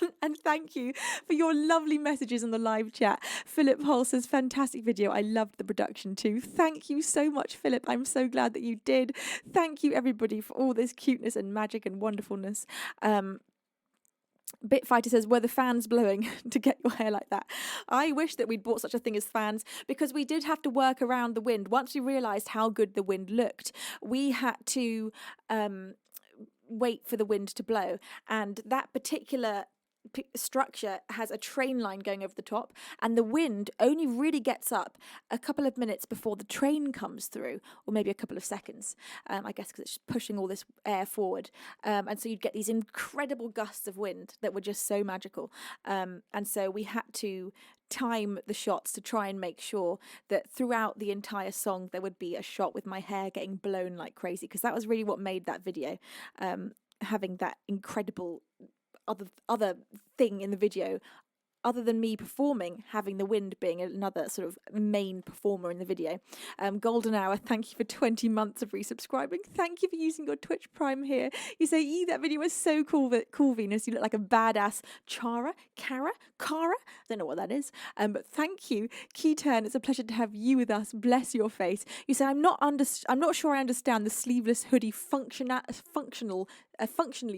my God. And thank you for your lovely messages in the live chat. Philip Hull says, fantastic video. I loved the production too. Thank you so much, Philip. I'm so glad that you did. Thank you everybody for all this cuteness and magic and wonderfulness. Bitfighter says, were the fans blowing to get your hair like that? I wish that we'd bought such a thing as fans, because we did have to work around the wind. Once we realised how good the wind looked, we had to wait for the wind to blow. And that particular structure has a train line going over the top, and the wind only really gets up a couple of minutes before the train comes through, or maybe a couple of seconds, I guess, because it's just pushing all this air forward, and so you'd get these incredible gusts of wind that were just so magical, and so we had to time the shots to try and make sure that throughout the entire song there would be a shot with my hair getting blown like crazy, because that was really what made that video, having that incredible other thing in the video, other than me performing, having the wind being another sort of main performer in the video. Golden Hour, thank you for 20 months of resubscribing. Thank you for using your Twitch Prime here. You say, that video was so cool, Venus. You look like a badass Cara? I don't know what that is. But thank you. Keyturn, it's a pleasure to have you with us. Bless your face. You say, I'm not sure I understand the sleeveless hoodie functionally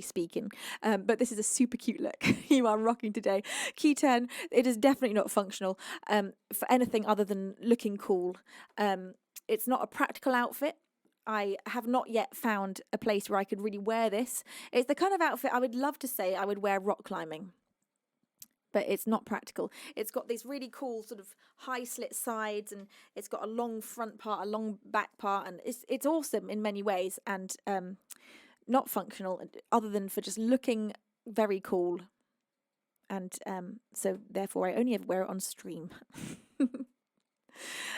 speaking, but this is a super cute look. You are rocking today. Keyturn, it is definitely not functional for anything other than looking cool. It's not a practical outfit. I have not yet found a place where I could really wear this. It's the kind of outfit I would love to say I would wear rock climbing, but it's not practical. It's got these really cool sort of high slit sides, and it's got a long front part, a long back part, and it's awesome in many ways, and not functional other than for just looking very cool. And so therefore I only ever wear it on stream.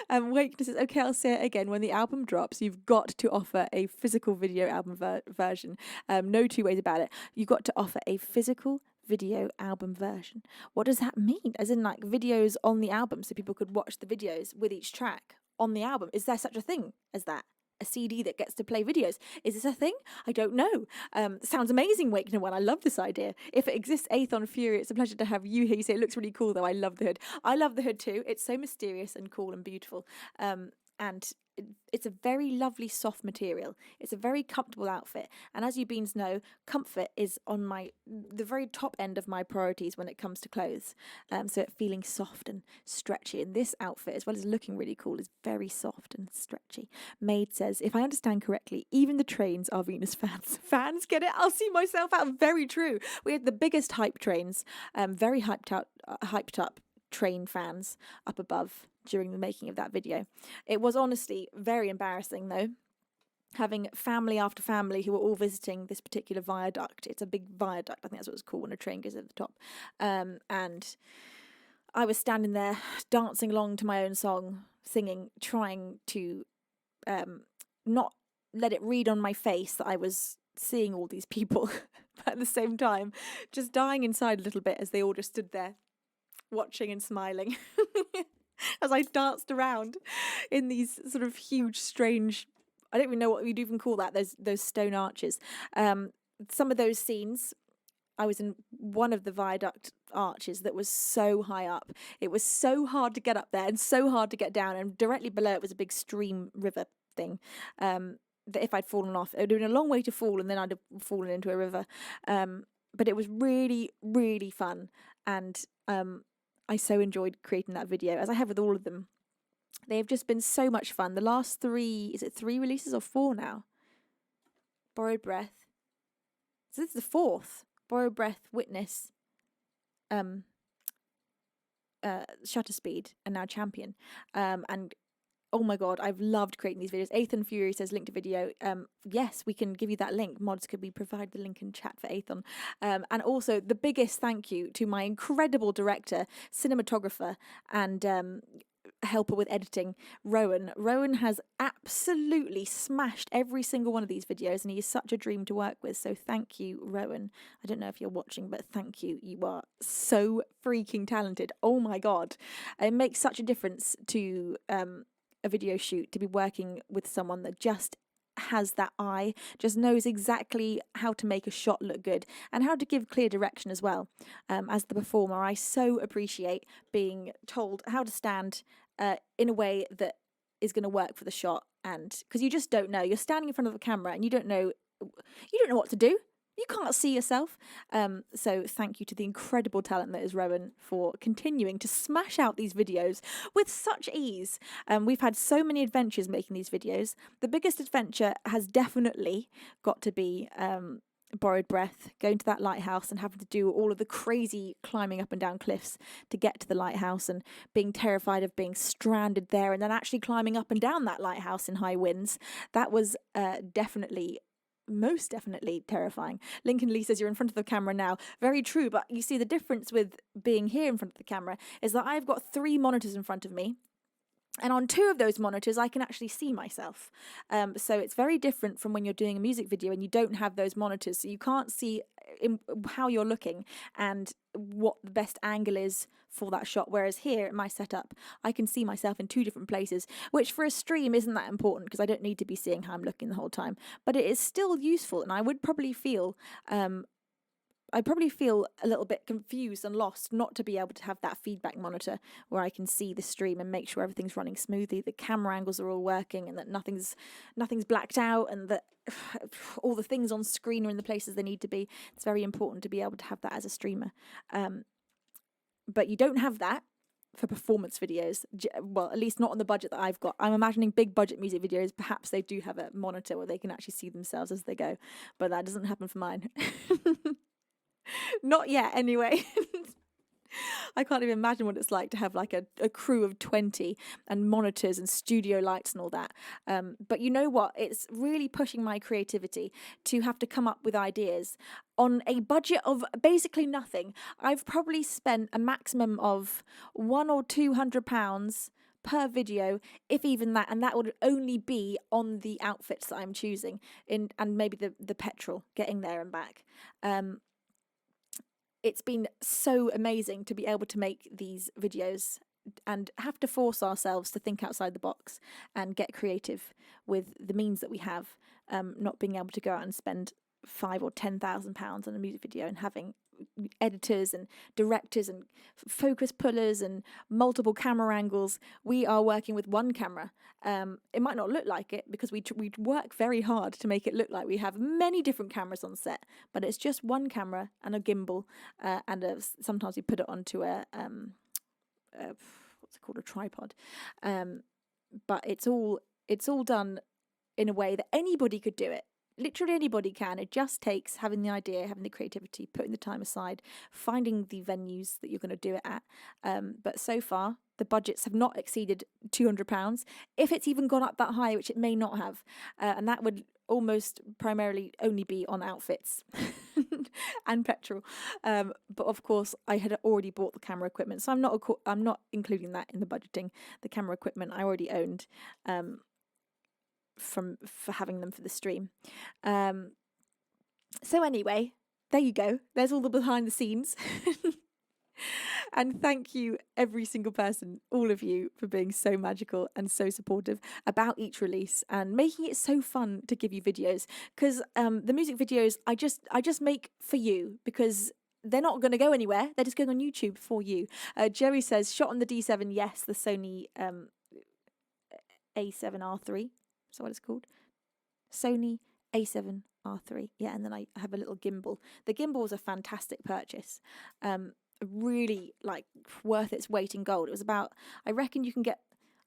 Wakeness says, okay, I'll say it again. When the album drops, you've got to offer a physical video album version. No two ways about it. You've got to offer a physical video album version. What does that mean? As in, like, videos on the album, so people could watch the videos with each track on the album. Is there such a thing as that? A CD that gets to play videos. Is this a thing? I don't know. Sounds amazing, Wakener One. I love this idea. If it exists, Aethon Fury, it's a pleasure to have you here. You say it looks really cool, though. I love the hood. I love the hood too. It's so mysterious and cool and beautiful. And it's a very lovely soft material. It's a very comfortable outfit, and as you beans know, comfort is on the very top end of my priorities when it comes to clothes. So it feeling soft and stretchy, and this outfit, as well as looking really cool, is very soft and stretchy. Maid says, if I understand correctly, even the trains are Venus fans. Fans get it? I'll see myself out. Very true. We had the biggest hype trains, very hyped up train fans up above during the making of that video. It was honestly very embarrassing, though, having family after family who were all visiting this particular viaduct. It's a big viaduct, I think that's what it's called when a train goes at the top. And I was standing there dancing along to my own song, singing, trying to not let it read on my face that I was seeing all these people, but at the same time just dying inside a little bit as they all just stood there watching and smiling. as I danced around in these sort of huge, strange, I don't even know what we'd even call that, those stone arches. Some of those scenes, I was in one of the viaduct arches that was so high up. It was so hard to get up there and so hard to get down. And directly below it was a big stream river thing. That if I'd fallen off, it would have been a long way to fall, and then I'd have fallen into a river. But it was really, really fun. And I so enjoyed creating that video, as I have with all of them. They have just been so much fun. The last 3, is it 3 releases or 4 now? Borrowed Breath. So this is the 4th. Borrowed Breath, Witness, Shutter Speed, and now Champion. And oh my god, I've loved creating these videos. Aethon Fury says link to video. Yes, we can give you that link. Mods, could we provide the link in chat for Aethon? And also the biggest thank you to my incredible director, cinematographer, and helper with editing, Rowan. Rowan has absolutely smashed every single one of these videos, and he is such a dream to work with. So thank you, Rowan. I don't know if you're watching, but thank you. You are so freaking talented. Oh my god. It makes such a difference to a video shoot to be working with someone that just has that eye, just knows exactly how to make a shot look good and how to give clear direction as well. As the performer, I so appreciate being told how to stand in a way that is going to work for the shot, and because you just don't know. You're standing in front of a camera and you don't know what to do. You can't see yourself. So thank you to the incredible talent that is Rowan for continuing to smash out these videos with such ease. We've had so many adventures making these videos. The biggest adventure has definitely got to be Borrowed Breath, going to that lighthouse and having to do all of the crazy climbing up and down cliffs to get to the lighthouse, and being terrified of being stranded there and then actually climbing up and down that lighthouse in high winds. That was most definitely terrifying. Lincoln Lee says you're in front of the camera now. Very true, but you see the difference with being here in front of the camera is that I've got 3 monitors in front of me. And on 2 of those monitors, I can actually see myself. So it's very different from when you're doing a music video and you don't have those monitors. So you can't see how you're looking and what the best angle is for that shot. Whereas here at my setup, I can see myself in 2 different places, which for a stream isn't that important because I don't need to be seeing how I'm looking the whole time. But it is still useful, and I would probably feel a little bit confused and lost not to be able to have that feedback monitor where I can see the stream and make sure everything's running smoothly, the camera angles are all working, and that nothing's blacked out, and that all the things on screen are in the places they need to be. It's very important to be able to have that as a streamer. But you don't have that for performance videos. Well, at least not on the budget that I've got. I'm imagining big budget music videos, perhaps they do have a monitor where they can actually see themselves as they go, but that doesn't happen for mine. Not yet, anyway. I can't even imagine what it's like to have like a crew of 20 and monitors and studio lights and all that. But you know what? It's really pushing my creativity to have to come up with ideas on a budget of basically nothing. I've probably spent a maximum of £100 or £200 per video, if even that, and that would only be on the outfits that I'm choosing and maybe the petrol getting there and back. It's been so amazing to be able to make these videos and have to force ourselves to think outside the box and get creative with the means that we have, not being able to go out and spend £5,000 or £10,000 on a music video and having editors and directors and focus pullers and multiple camera angles. We are working with one camera. It might not look like it because we work very hard to make it look like we have many different cameras on set, but it's just one camera and a gimbal, and sometimes we put it onto a what's it called, a tripod. But it's all done in a way that anybody could do it. Literally anybody can. It just takes having the idea, having the creativity, putting the time aside, finding the venues that you're going to do it at. But so far, the budgets have not exceeded £200, if it's even gone up that high, which it may not have. And that would almost primarily only be on outfits and petrol. But of course, I had already bought the camera equipment, so I'm not including that in the budgeting. The camera equipment I already owned. For having them for the stream. So anyway, there you go. There's all the behind the scenes. And thank you, every single person, all of you, for being so magical and so supportive about each release and making it so fun to give you videos. Because the music videos I just make for you, because they're not going to go anywhere. They're just going on YouTube for you. Jerry says, shot on the D7, yes, the Sony A7R3. Is that what it's called? Sony A7R3. Yeah, and then I have a little gimbal. The gimbal was a fantastic purchase. Really like worth its weight in gold. It was about, I reckon you can get,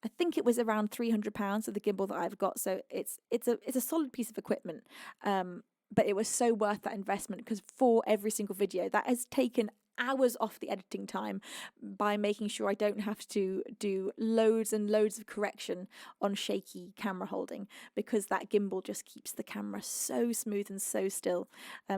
I think it was around £300 of the gimbal that I've got. So it's a solid piece of equipment. But it was so worth that investment, because for every single video that has taken hours off the editing time by making sure I don't have to do loads and loads of correction on shaky camera holding, because that gimbal just keeps the camera so smooth and so still.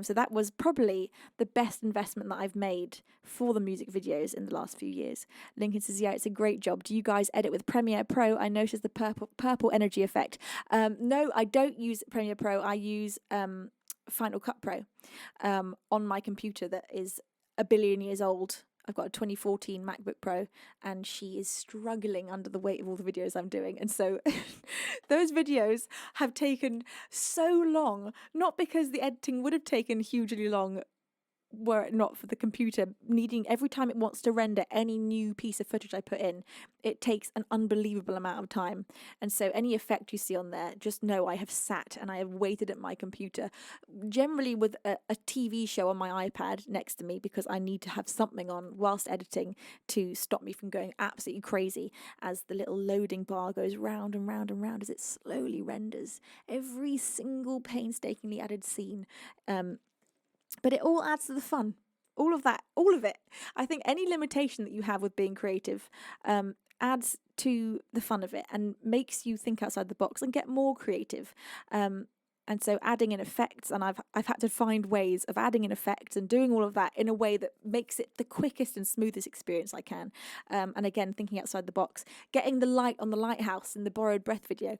So that was probably the best investment that I've made for the music videos in the last few years. Lincoln says, yeah, it's a great job. Do you guys edit with Premiere Pro? I noticed the purple energy effect. No, I don't use Premiere Pro. I use Final Cut Pro on my computer that is a billion years old. I've got a 2014 MacBook Pro, and she is struggling under the weight of all the videos I'm doing. And so those videos have taken so long, not because the editing would have taken hugely long were it not for the computer needing, every time it wants to render any new piece of footage I put in, it takes an unbelievable amount of time. And so any effect you see on there, just know I have sat and I have waited at my computer, generally with a TV show on my iPad next to me, because I need to have something on whilst editing to stop me from going absolutely crazy as the little loading bar goes round and round and round as it slowly renders every single painstakingly added scene. But it all adds to the fun. All of that, all of it. I think any limitation that you have with being creative adds to the fun of it and makes you think outside the box and get more creative. And so adding in effects, and I've had to find ways of adding in effects and doing all of that in a way that makes it the quickest and smoothest experience I can. And again, thinking outside the box, getting the light on the lighthouse in the Borrowed Breath video.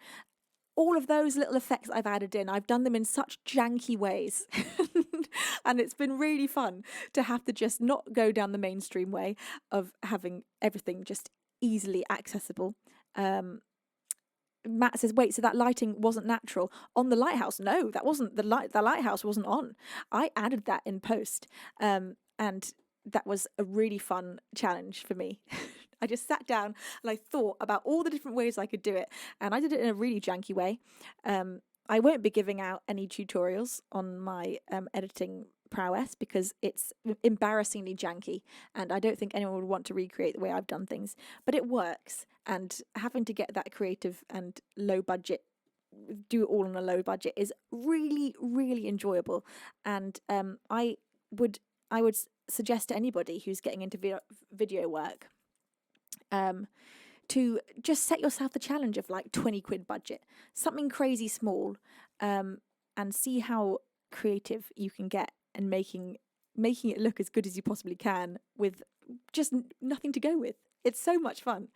All of those little effects I've added in, I've done them in such janky ways. And it's been really fun to have to just not go down the mainstream way of having everything just easily accessible. Matt says, wait, so that lighting wasn't natural on the lighthouse? No, that wasn't the lighthouse wasn't on. I added that in post. And that was a really fun challenge for me. I just sat down and I thought about all the different ways I could do it. And I did it in a really janky way. I won't be giving out any tutorials on my editing prowess because it's embarrassingly janky and I don't think anyone would want to recreate the way I've done things. But it works, and having to get that creative and low budget, do it all on a low budget, is really, really enjoyable. And I would suggest to anybody who's getting into video work to just set yourself the challenge of like 20 quid budget, something crazy small, and see how creative you can get and making it look as good as you possibly can with just nothing to go with. It's so much fun.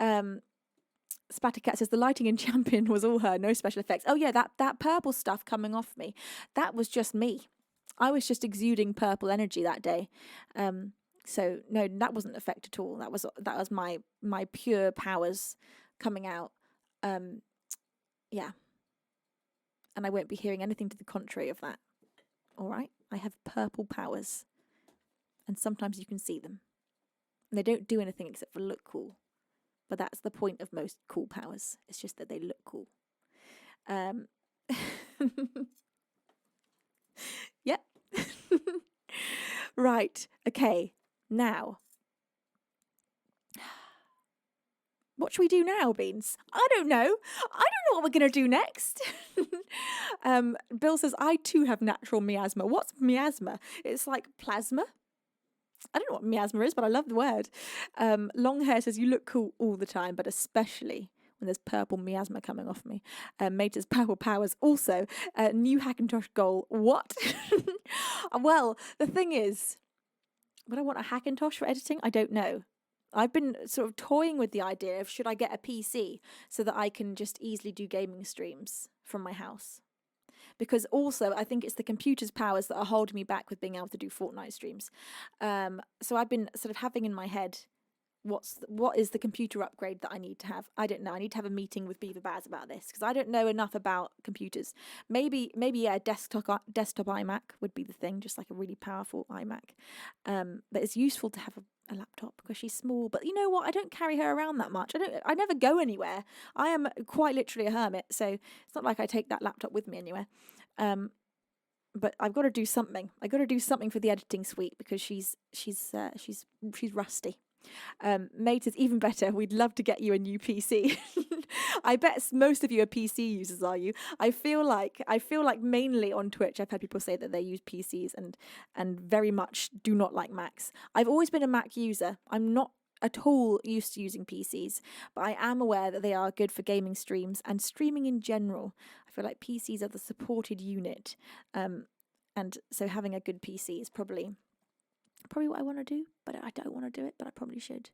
Spattercat says the lighting in Champion was all her, no special effects. Oh yeah, that purple stuff coming off me, that was just me. I was just exuding purple energy that day. So no, that wasn't an effect at all. That was my pure powers coming out. Yeah. And I won't be hearing anything to the contrary of that. All right? I have purple powers. And sometimes you can see them. And they don't do anything except for look cool. But that's the point of most cool powers. It's just that they look cool. Yep. Right. Okay. Now, what should we do now, Beans? I don't know. I don't know what we're going to do next. Bill says, I too have natural miasma. What's miasma? It's like plasma. I don't know what miasma is, but I love the word. Long hair says, you look cool all the time, but especially when there's purple miasma coming off me. Mate says, purple powers. Also, new Hackintosh goal. What? Well, the thing is, would I want a Hackintosh for editing? I don't know. I've been sort of toying with the idea of should I get a PC so that I can just easily do gaming streams from my house. because also I think it's the computer's powers that are holding me back with being able to do Fortnite streams. So I've been sort of having in my head, what is the computer upgrade that I need to have? I don't know. I need to have a meeting with Beaver Baz about this because I don't know enough about computers. Maybe yeah, desktop iMac would be the thing, just like a really powerful iMac. But it's useful to have a laptop because she's small. But you know what? I don't carry her around that much. I never go anywhere. I am quite literally a hermit, so it's not like I take that laptop with me anywhere. But I've got to do something. I got to do something for the editing suite because she's rusty. Mate is even better. We'd love to get you a new PC. I bet most of you are PC users, are you? I feel like mainly on Twitch I've had people say that they use PCs and very much do not like Macs. I've always been a Mac user. I'm not at all used to using PCs, but I am aware that they are good for gaming streams and streaming in general. I feel like PCs are the supported unit, and so having a good PC is probably what I want to do, but I don't want to do it, but I probably should.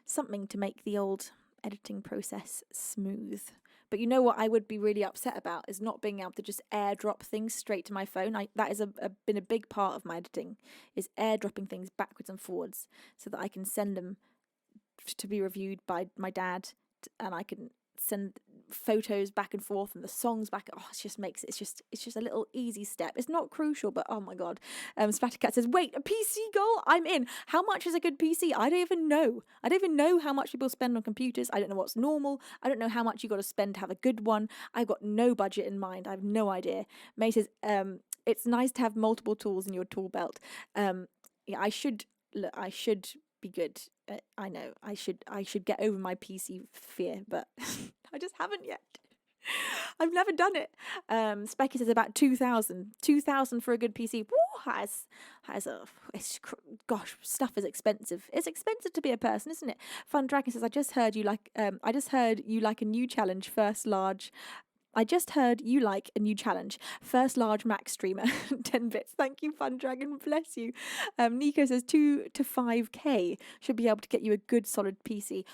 Something to make the old editing process smooth. But you know what I would be really upset about is not being able to just airdrop things straight to my phone. That has been a big part of my editing, is airdropping things backwards and forwards so that I can send them to be reviewed by my dad, and I can send photos back and forth and the songs back. Oh, it's just a little easy step. It's not crucial, but oh my god. Splattercat says, wait, a PC goal? I'm in. How much is a good PC? I don't even know how much people spend on computers. I don't know what's normal. I don't know how much you got to spend to have a good one. I've got no budget in mind. I have no idea. May says, it's nice to have multiple tools in your tool belt. Yeah, I should be good. I know I should get over my PC fear, but I just haven't yet. I've never done it. Specky says about 2,000 for a good PC. Woo, gosh, stuff is expensive. It's expensive to be a person, isn't it? Fun Dragon says, I just heard you like a new challenge, first large Mac streamer, 10 bits. Thank you, Fun Dragon, bless you. Nico says 2 to 5k should be able to get you a good solid PC.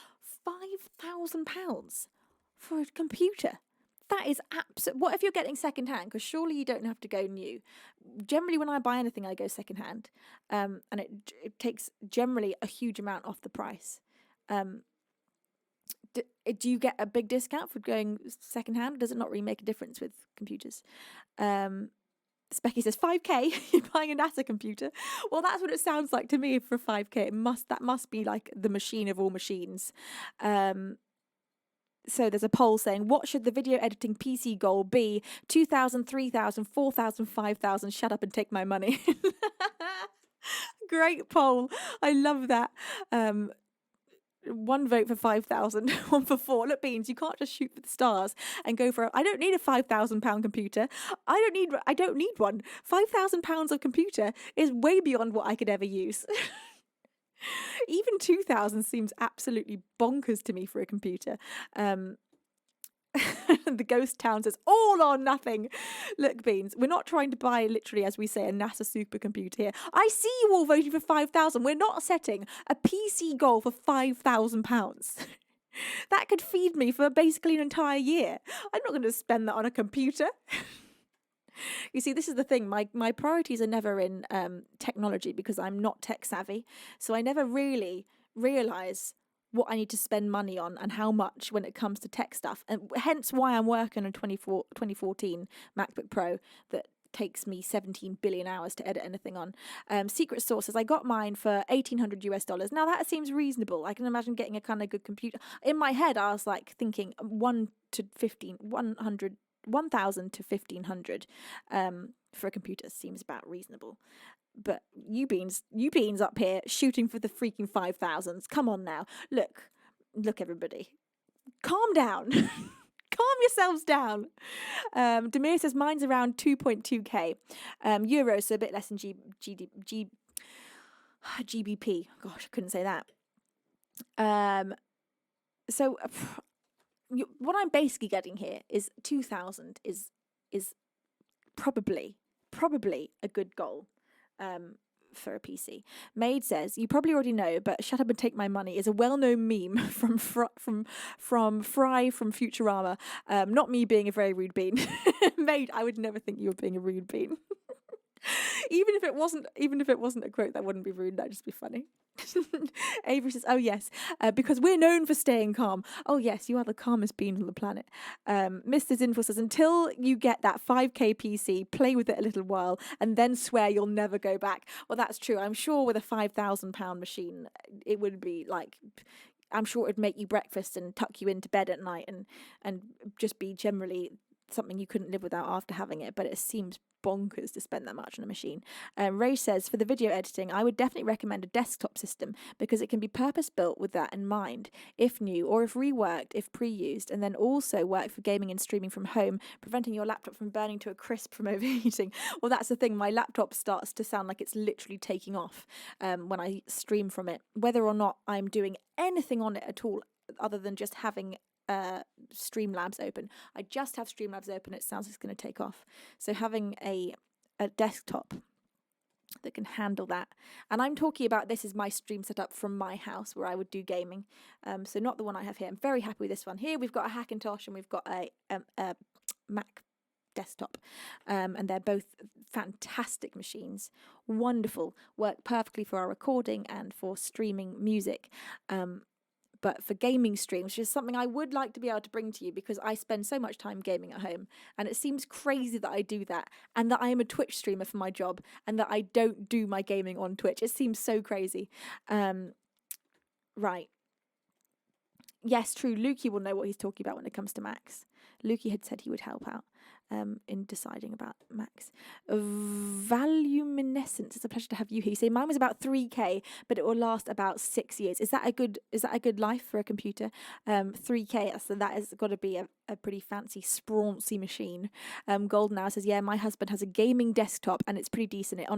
£5,000 for a computer. That is absolute. What if you're getting second hand? Because surely you don't have to go new. Generally, when I buy anything, I go second hand, and it takes generally a huge amount off the price. Do you get a big discount for going second hand? Or does it not really make a difference with computers? Specky says 5k. You're buying a NASA computer. Well, that's what it sounds like to me for 5k. That must be like the machine of all machines. So there's a poll saying, what should the video editing PC goal be? 2,000, 3,000, 4,000, 5,000. Shut up and take my money. Great poll. I love that. One vote for 5,000, one for 4. Look, Beans, you can't just shoot for the stars and go for I don't need a £5,000 computer. I don't need one. £5,000 of computer is way beyond what I could ever use. Even 2,000 seems absolutely bonkers to me for a computer. The Ghost Town says all or nothing. Look, Beans, we're not trying to buy, literally, as we say, a NASA supercomputer here. I see you all voting for 5,000. We're not setting a PC goal for £5,000. That could feed me for basically an entire year. I'm not going to spend that on a computer. You see, this is the thing. My priorities are never in technology because I'm not tech savvy. So I never really realise what I need to spend money on and how much when it comes to tech stuff. And hence why I'm working on a 2014 MacBook Pro that takes me 17 billion hours to edit anything on. Secret Sources, I got mine for $1,800. Now that seems reasonable. I can imagine getting a kind of good computer. In my head, I was like thinking 1,000 to 1,500 for a computer seems about reasonable. But you beans up here shooting for the freaking 5,000s. Come on now. Look, everybody. Calm down. Calm yourselves down. Demir says mine's around 2.2k euros, so a bit less than GBP. Gosh, I couldn't say that. So what I'm basically getting here is 2,000 is probably a good goal. for a PC. Maid says, you probably already know, but "Shut Up and Take My Money" is a well-known meme from Fry from Futurama. Not me being a very rude bean. Maid, I would never think you were being a rude bean. Even if it wasn't a quote, that wouldn't be rude. That'd just be funny. Avery says, "Oh yes, because we're known for staying calm." Oh yes, you are the calmest bean on the planet. Mr. Zinful says, "Until you get that 5k PC, play with it a little while, and then swear you'll never go back." Well, that's true. I'm sure with a £5,000 machine, it would be like, I'm sure it'd make you breakfast and tuck you into bed at night, and just be generally something you couldn't live without after having it. But it seems bonkers to spend that much on a machine. Ray says, for the video editing, I would definitely recommend a desktop system because it can be purpose built with that in mind, if new or if reworked, if pre-used, and then also work for gaming and streaming from home, preventing your laptop from burning to a crisp from overheating. Well, that's the thing, my laptop starts to sound like it's literally taking off when I stream from it, whether or not I'm doing anything on it at all other than just having Streamlabs open. I just have Streamlabs open. It sounds like it's going to take off. So having a desktop that can handle that, and I'm talking about this is my stream setup from my house where I would do gaming. So not the one I have here. I'm very happy with this one. Here we've got a Hackintosh and we've got a Mac desktop, and they're both fantastic machines. Wonderful, work perfectly for our recording and for streaming music. But for gaming streams, which is something I would like to be able to bring to you because I spend so much time gaming at home, and it seems crazy that I do that, and that I am a Twitch streamer for my job, and that I don't do my gaming on Twitch. It seems so crazy. Right. Yes, true. Lukey will know what he's talking about when it comes to Macs. Lukey had said he would help out in deciding about Macs. Valuminescence, it's a pleasure to have you here. You say mine was about 3k, but it will last about 6 years. Is that a good life for a computer? 3k, so that has got to be a pretty fancy sprauncy machine. Gold now says, yeah, my husband has a gaming desktop and it's pretty decent. It's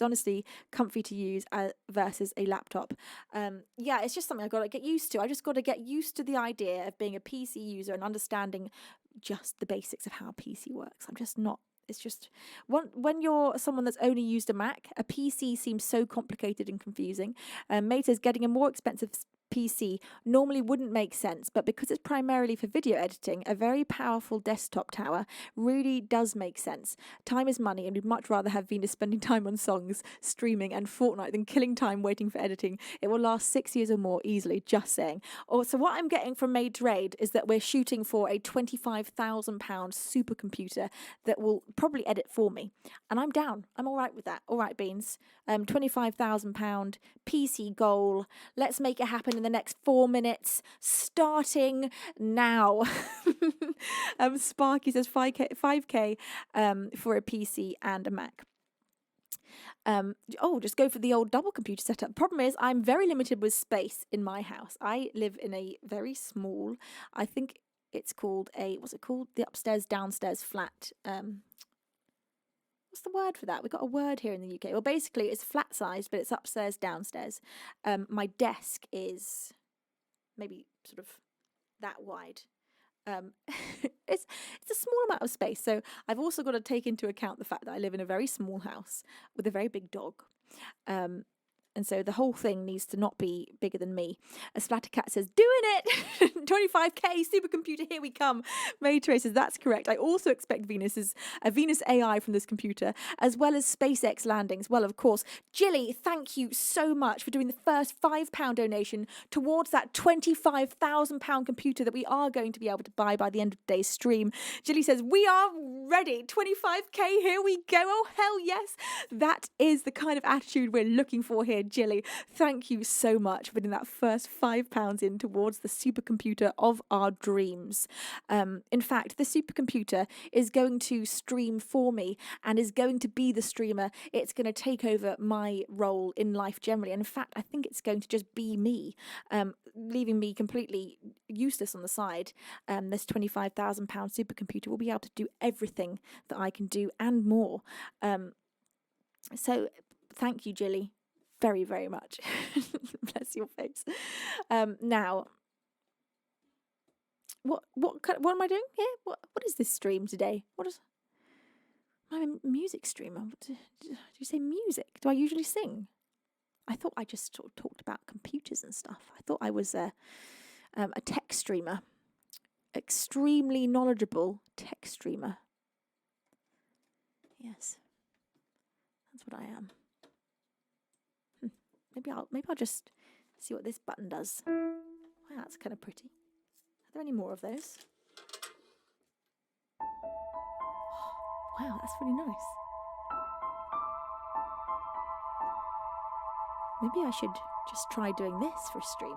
honestly comfy to use versus a laptop. Yeah, it's just something I've got to get used to. I just got to get used to the idea of being a PC user and understanding just the basics of how a PC works. I'm just not. It's just when you're someone that's only used a Mac, a PC seems so complicated and confusing. May says getting a more expensive PC normally wouldn't make sense, but because it's primarily for video editing, a very powerful desktop tower really does make sense. Time is money, and we'd much rather have Venus spending time on songs, streaming, and Fortnite than killing time waiting for editing. It will last 6 years or more easily, just saying. So what I'm getting from Maid Raid is that we're shooting for a £25,000 supercomputer that will probably edit for me, and I'm down. I'm all right with that. All right, Beans. £25,000 PC goal. Let's make it happen in the next 4 minutes, starting now. Sparky says 5k for a PC and a Mac. Just go for the old double computer setup. Problem is, I'm very limited with space in my house. I live in a very small, I think it's called the upstairs downstairs flat. What's the word for that? We've got a word here in the UK. Well, basically, it's flat sized, but it's upstairs, downstairs. My desk is maybe sort of that wide. It's a small amount of space. So I've also got to take into account the fact that I live in a very small house with a very big dog. And so the whole thing needs to not be bigger than me. A Splattercat says, doing it! 25k supercomputer, here we come. Maytrace says, that's correct. I also expect a Venus AI from this computer, as well as SpaceX landings. Well, of course. Jilly, thank you so much for doing the first £5 donation towards that £25,000 computer that we are going to be able to buy by the end of today's stream. Jilly says, we are ready. 25k, here we go. Oh, hell yes. That is the kind of attitude we're looking for here. Jilly, thank you so much for putting that first £5 in towards the supercomputer of our dreams. In fact, the supercomputer is going to stream for me and is going to be the streamer. It's going to take over my role in life generally. And in fact, I think it's going to just be me, leaving me completely useless on the side. This £25,000 supercomputer will be able to do everything that I can do and more. So thank you, Jilly. Very, very much. Bless your face. Now, what am I doing here? What is this stream today? I'm a music streamer. Do you say music? Do I usually sing? I thought I just sort of talked about computers and stuff. I thought I was a tech streamer. Extremely knowledgeable tech streamer. Yes. That's what I am. Maybe I'll just see what this button does. Wow, that's kind of pretty. Are there any more of those? Wow, that's really nice. Maybe I should just try doing this for a stream.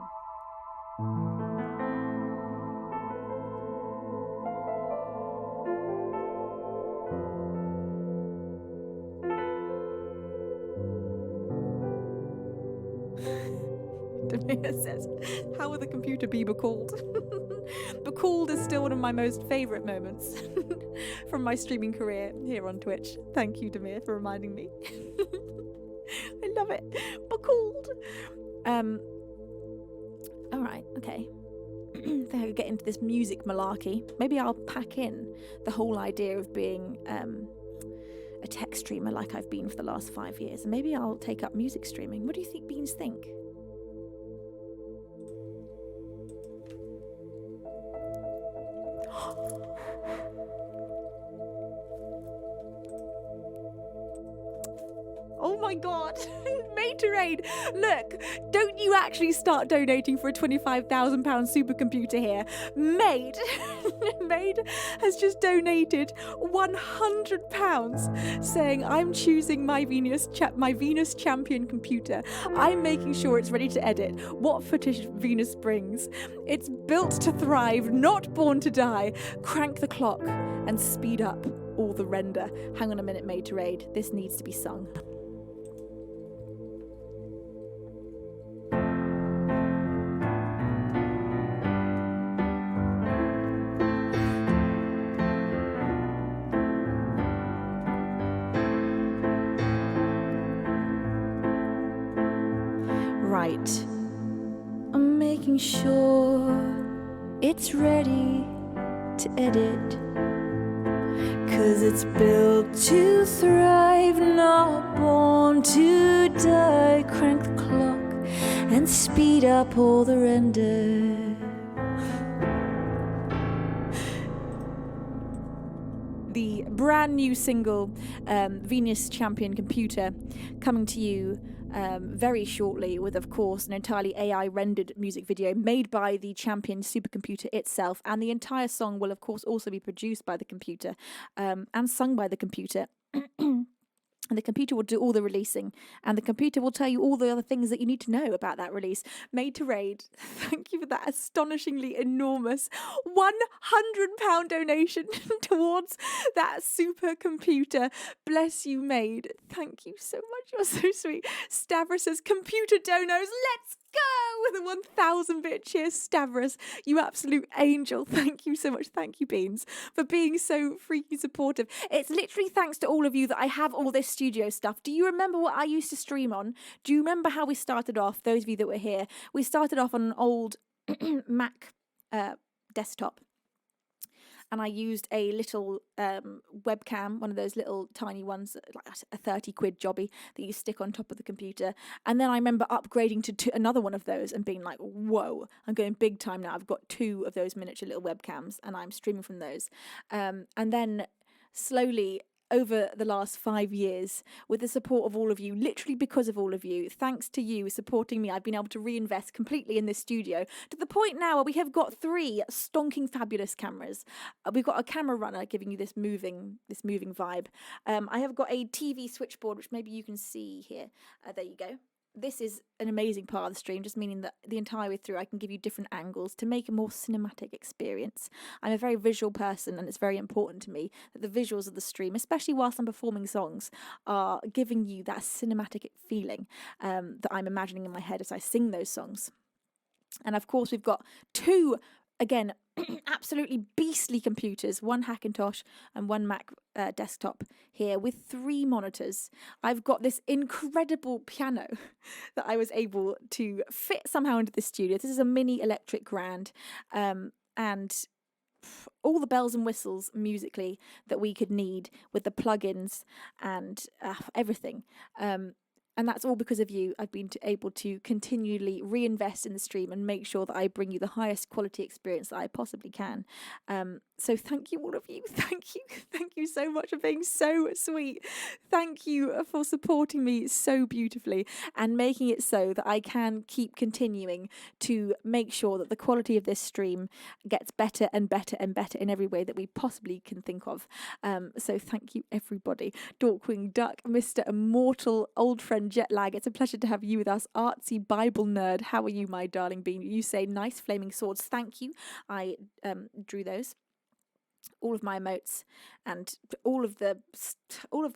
Demir says, how will the computer be becalled? Becalled is still one of my most favourite moments from my streaming career here on Twitch. Thank you, Demir, for reminding me. I love it. Becalled. All right, okay. I think I could get into this music malarkey. Maybe I'll pack in the whole idea of being a tech streamer like I've been for the last 5 years. And maybe I'll take up music streaming. What do you think Beans think? Oh my god, Materade! Look, don't you actually start donating for a £25,000 supercomputer here. Maid has just donated £100 saying, I'm choosing my Venus champion computer. I'm making sure it's ready to edit what footage Venus brings. It's built to thrive, not born to die. Crank the clock and speed up all the render. Hang on a minute, Materade. This needs to be sung. Right. I'm making sure it's ready to edit. 'Cause it's built to thrive, not born to die. Crank the clock and speed up all the render. The brand new single, Venus Champion Computer, coming to you very shortly with, of course, an entirely AI rendered music video made by the Champion supercomputer itself. And the entire song will, of course, also be produced by the computer and sung by the computer. And the computer will do all the releasing, and the computer will tell you all the other things that you need to know about that release. Materade, thank you for that astonishingly enormous £100 donation towards that supercomputer. Bless you, Maid. Thank you so much. You're so sweet. Stavros says, computer donos, let's go with a 1,000-bit cheers, Stavros. You absolute angel. Thank you so much. Thank you, Beans, for being so freaking supportive. It's literally thanks to all of you that I have all this studio stuff. Do you remember what I used to stream on? Do you remember how we started off, those of you that were here? We started off on an old Mac desktop. And I used a little webcam, one of those little tiny ones, like a 30 quid jobby that you stick on top of the computer. And then I remember upgrading to another one of those and being like, whoa, I'm going big time now. I've got 2 of those miniature little webcams and I'm streaming from those. And then slowly, over the last 5 years, with the support of all of you, literally because of all of you, thanks to you supporting me, I've been able to reinvest completely in this studio to the point now where we have got 3 stonking fabulous cameras. We've got a camera runner giving you this moving vibe. I have got a TV switchboard, which maybe you can see here. There you go. This is an amazing part of the stream, just meaning that the entire way through I can give you different angles to make a more cinematic experience. I'm a very visual person, and it's very important to me that the visuals of the stream, especially whilst I'm performing songs, are giving you that cinematic feeling that I'm imagining in my head as I sing those songs. And of course, we've got 2, again, absolutely beastly computers, one Hackintosh and one Mac desktop here with 3 monitors. I've got this incredible piano that I was able to fit somehow into the studio. This is a mini electric grand, and all the bells and whistles musically that we could need with the plugins and everything. And that's all because of you. I've been able to continually reinvest in the stream and make sure that I bring you the highest quality experience that I possibly can. So thank you, all of you. Thank you. Thank you so much for being so sweet. Thank you for supporting me so beautifully and making it so that I can keep continuing to make sure that the quality of this stream gets better and better and better in every way that we possibly can think of. So thank you, everybody. Dorkwing Duck, Mr. Immortal, old friend Jetlag, it's a pleasure to have you with us. Artsy Bible Nerd, how are you, my darling bean? You say nice flaming swords. Thank you. I drew those. All of my emotes and all of the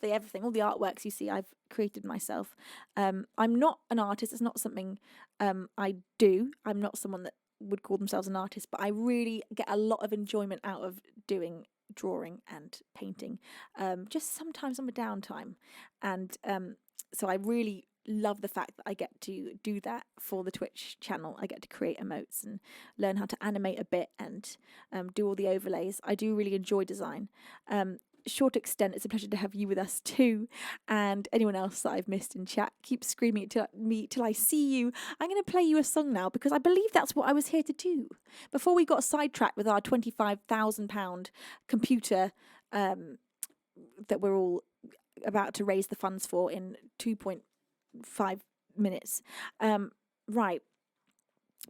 everything, all the artworks you see, I've created myself. I'm not an artist. It's not something I do. I'm not someone that would call themselves an artist, but I really get a lot of enjoyment out of doing drawing and painting, just sometimes on my downtime. And so I really love the fact that I get to do that for the Twitch channel. I get to create emotes and learn how to animate a bit and do all the overlays. I do really enjoy design. Short extent, it's a pleasure to have you with us too. And anyone else that I've missed in chat, keep screaming at me till I see you. I'm going to play you a song now because I believe that's what I was here to do. Before we got sidetracked with our £25,000 computer that we're all about to raise the funds for in 2.5 minutes. Right.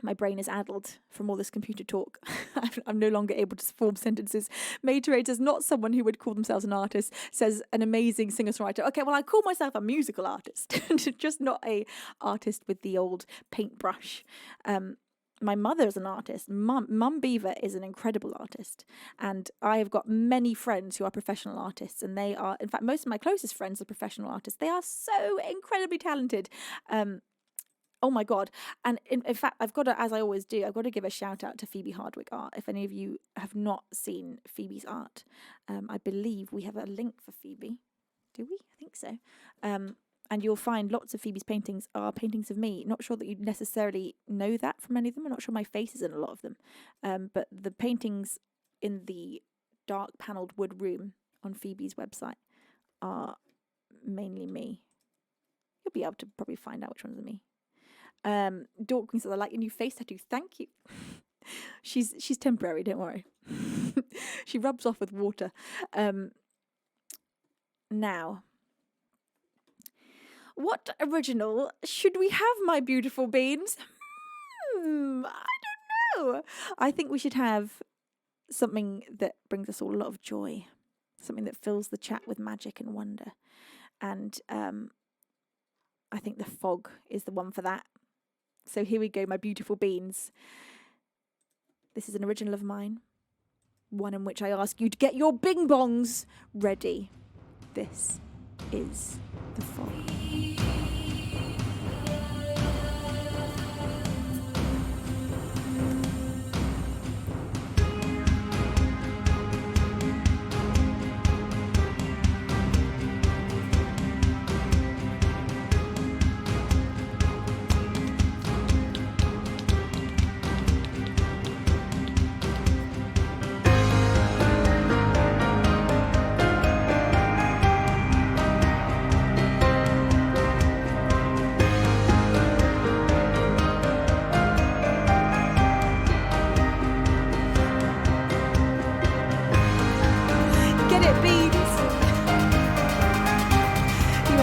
My brain is addled from all this computer talk. I'm no longer able to form sentences. Materate is not someone who would call themselves an artist, says an amazing singer-songwriter. Okay, well, I call myself a musical artist, just not a artist with the old paintbrush. My mother is an artist. Mum Beaver is an incredible artist. And I have got many friends who are professional artists. And they are, in fact, most of my closest friends are professional artists. They are so incredibly talented. Oh my God. And in fact, I've got to, as I always do, I've got to give a shout out to Phoebe Hardwick Art. If any of you have not seen Phoebe's art, I believe we have a link for Phoebe. Do we? I think so. And you'll find lots of Phoebe's paintings are paintings of me. Not sure that you'd necessarily know that from any of them. I'm not sure my face is in a lot of them. But the paintings in the dark panelled wood room on Phoebe's website are mainly me. You'll be able to probably find out which ones are me. Dorkwing says, I like your new face tattoo. Thank you. She's temporary, don't worry. She rubs off with water. Now, what original should we have, my beautiful beans? I don't know. I think we should have something that brings us all a lot of joy. Something that fills the chat with magic and wonder. And I think The Fog is the one for that. So here we go, my beautiful beans. This is an original of mine. One in which I ask you to get your bing bongs ready. This is The Fog.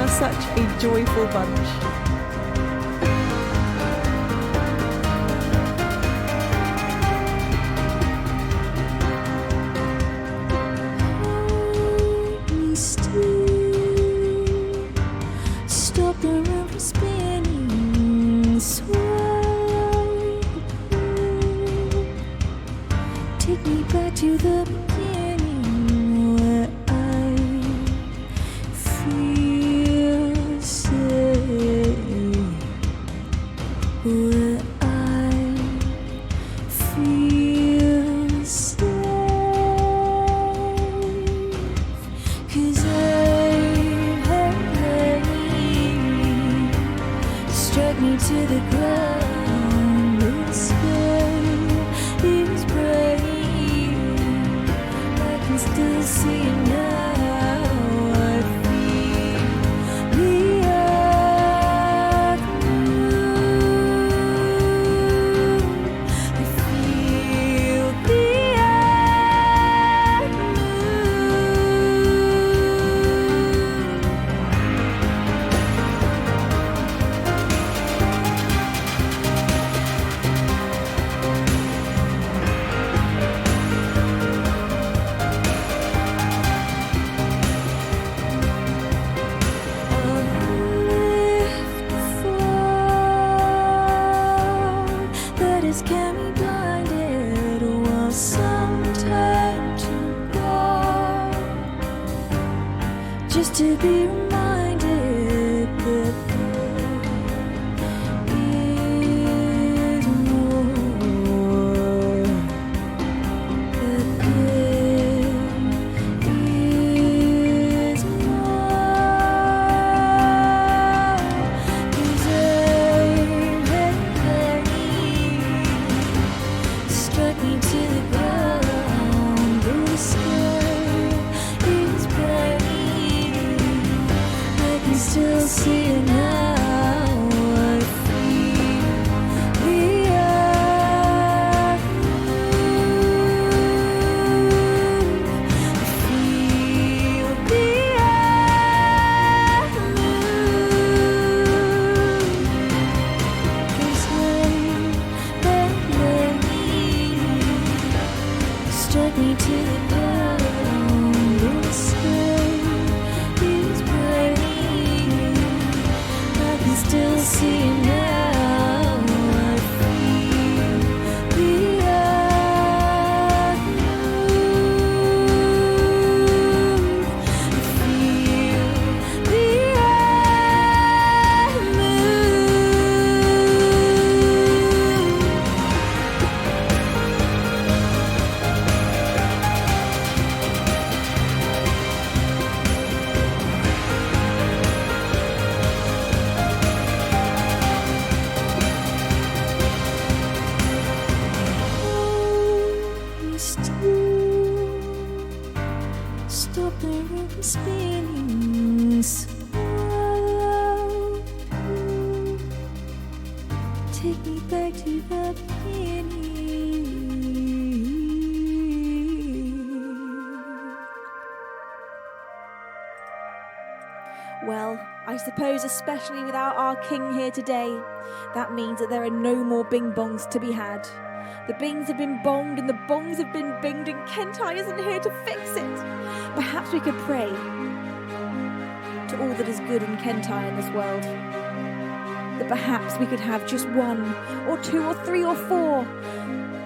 Such a joyful bunch. Stop the room from spinning. Swipe. Take me back to the beginning where I feel safe. Where I feel safe. 'Cause struck me to the ground. The sky is bright. see it now. I feel the earth move. I feel the earth that has kept me blinded while some turn to gold, just to be reminded that there is more, that there is more. 'Cause struck me to the ground. The sky is burning. I can still see it now. I feel the earth move. I feel the earth move. 'Cause struck me to the ground. The sky is burning. I can still see it now. I feel the earth move. I feel the earth stop the room spinning. Swallow, take me back to the beginning. Well, I suppose especially without our king here today, that means that there are no more bing bongs to be had. The bings have been bonged and the bongs have been binged, and Kentai isn't here to fix it. Perhaps we could pray to all that is good in Kentai in this world, that perhaps we could have just 1 or 2 or 3 or 4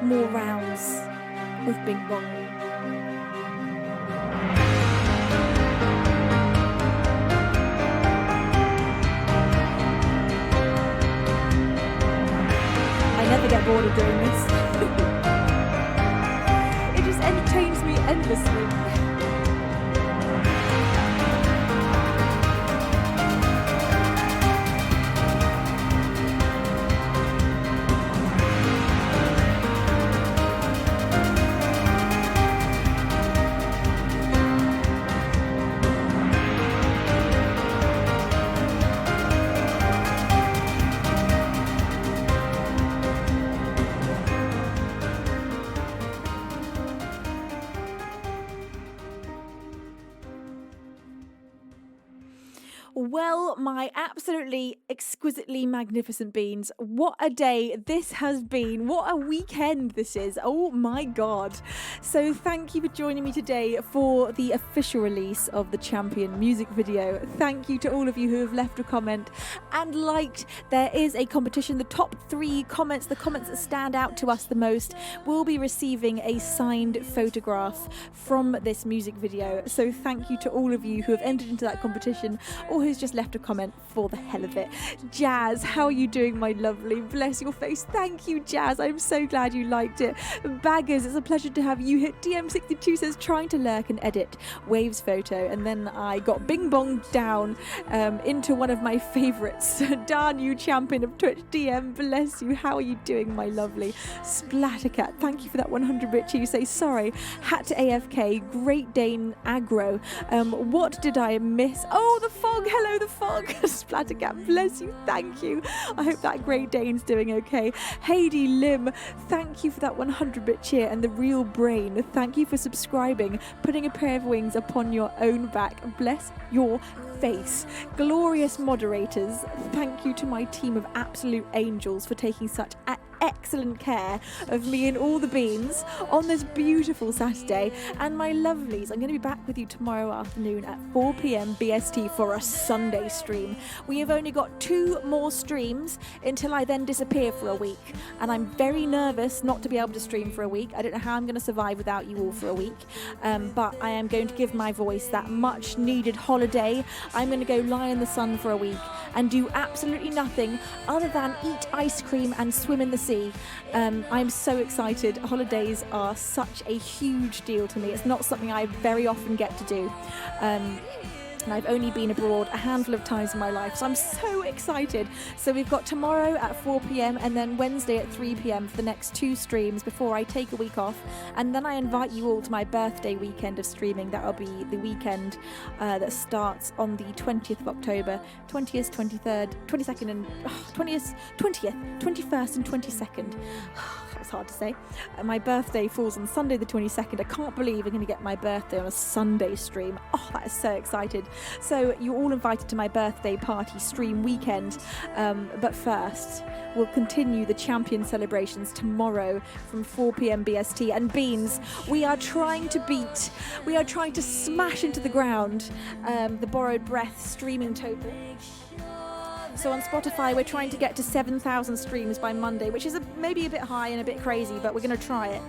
more rounds of bing bong. I never get bored of doing this. It just entertains me endlessly. Well, my absolutely exquisitely magnificent beans, what a day this has been. What a weekend this is. Oh my God. So thank you for joining me today for the official release of the Champion music video. Thank you to all of you who have left a comment and liked. There is a competition. The top 3 comments, the comments that stand out to us the most, will be receiving a signed photograph from this music video. So thank you to all of you who have entered into that competition or who who's just left a comment for the hell of it. Jazz, how are you doing, my lovely? Bless your face. Thank you, Jazz. I'm so glad you liked it. Baggers, it's a pleasure to have you. Hit DM62 says trying to lurk and edit Waves photo, and then I got bing bong down into one of my favourites. Dan, you champion of Twitch DM, bless you. How are you doing, my lovely? Splattercat, thank you for that 100-bit you say. Sorry, hat to AFK, Great Dane aggro. What did I miss? Oh, the fog. Hello, the fog. Splattercat, bless you. Thank you. I hope that Great Dane's doing okay. Heidi Lim, thank you for that 100-bit cheer. And the real brain, thank you for subscribing, putting a pair of wings upon your own back. Bless your face. Glorious moderators, thank you to my team of absolute angels for taking such excellent care of me and all the beans on this beautiful Saturday. And my lovelies, I'm going to be back with you tomorrow afternoon at 4 p.m. BST for a Sunday stream. We have only got 2 more streams until I then disappear for a week, and I'm very nervous not to be able to stream for a week. I don't know how I'm going to survive without you all for a week, but I am going to give my voice that much needed holiday. I'm going to go lie in the sun for a week and do absolutely nothing other than eat ice cream and swim in the sea. I'm so excited. Holidays are such a huge deal to me. It's not something I very often get to do. And I've only been abroad a handful of times in my life, so I'm so excited. So we've got tomorrow at 4 p.m. and then Wednesday at 3 p.m. for the next 2 streams before I take a week off, and then I invite you all to my birthday weekend of streaming. That'll be the weekend that starts on the 20th of October, 20th, 23rd, 22nd and 20th, 21st and 22nd. That's hard to say. My birthday falls on Sunday the 22nd. I can't believe I'm going to get my birthday on a Sunday stream. Oh, that is so excited. So you're all invited to my birthday party stream weekend. But first, we'll continue the champion celebrations tomorrow from 4 p.m. BST. And Beans, we are trying to smash into the ground the Borrowed Breath streaming total. So on Spotify, we're trying to get to 7,000 streams by Monday, which is maybe a bit high and a bit crazy, but we're going to try it.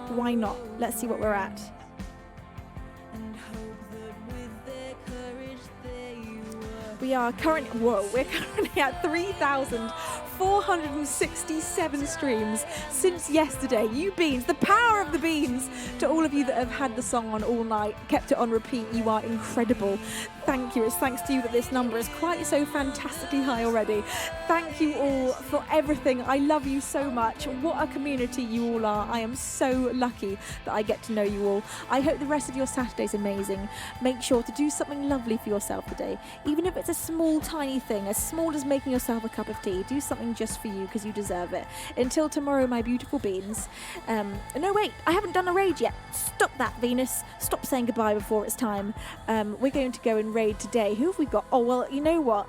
Why not? Let's see what we're at. We're currently at 3,467 streams since yesterday. You Beans, the power of the Beans. To all of you that have had the song on all night, kept it on repeat, you are incredible. Thank you. It's thanks to you that this number is quite so fantastically high already. Thank you all for everything. I love you so much. What a community you all are. I am so lucky that I get to know you all. I hope the rest of your Saturday's amazing. Make sure to do something lovely for yourself today, even if it's a small tiny thing, as small as making yourself a cup of tea. Do something just for you because you deserve it. Until tomorrow, my beautiful Beans. No, wait, I haven't done a raid yet. Stop that, Venus. Stop saying goodbye before it's time. We're going to go and raid today. Who have we got? Oh, well, you know what?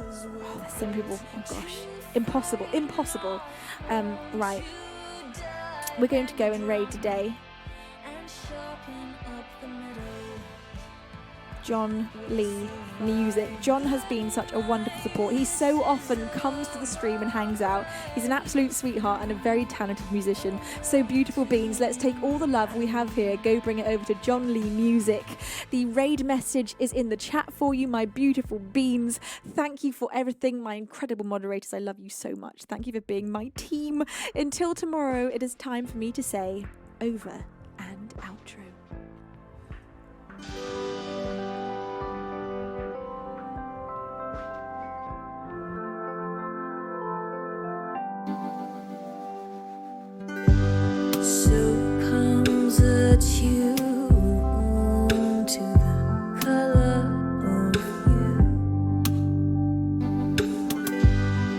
Oh, there's some people. Oh gosh, impossible. Right, we're going to go and raid today. John Lee Music. John has been such a wonderful support. He so often comes to the stream and hangs out. He's an absolute sweetheart and a very talented musician. So beautiful Beans, let's take all the love we have here, go bring it over to John Lee Music. The raid message is in the chat for you, my beautiful Beans. Thank you for everything, my incredible moderators. I love you so much. Thank you for being my team. Until tomorrow, it is time for me to say over and outro. Tune to the color of you.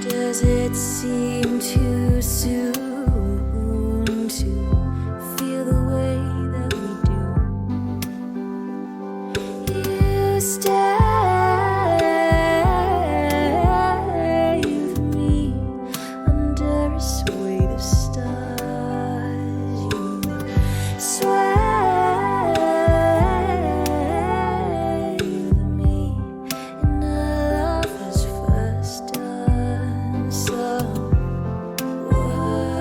Does it seem too soon to feel the way that we do? You stay with me under a swathe of stars. You sway with me in a love has first done. So what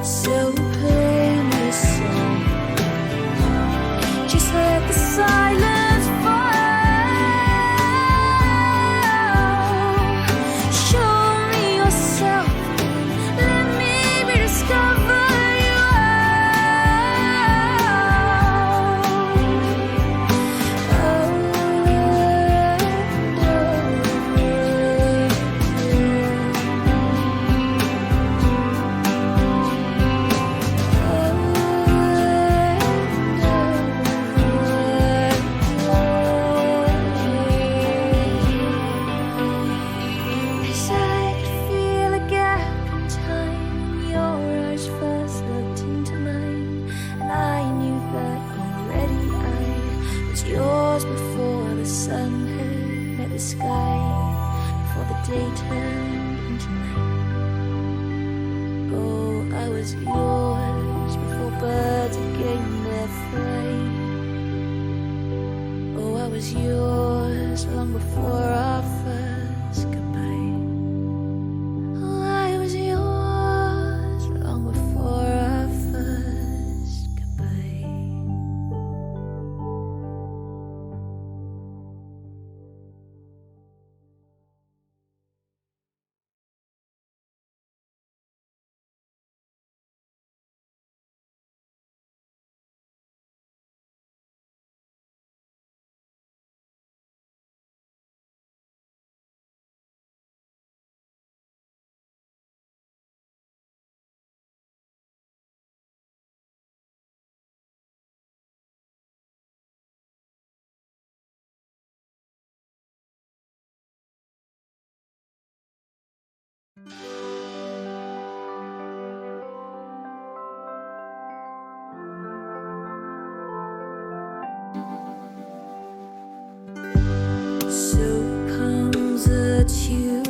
So play me a song, just let the silence fall. Show me yourself, let me rediscover you. Cause I could feel a gap in time when your eyes first looked into mine, and I knew that already I was yours before the sun had met the sky, before the day turned into night. Oh, I was yours before birds had gained their flight. Oh, I was yours long before our first goodbye. Oh, I was yours long before our first goodbye. So comes a tune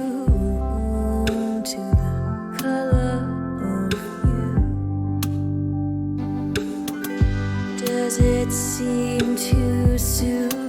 to the color of you. Does it seem too soon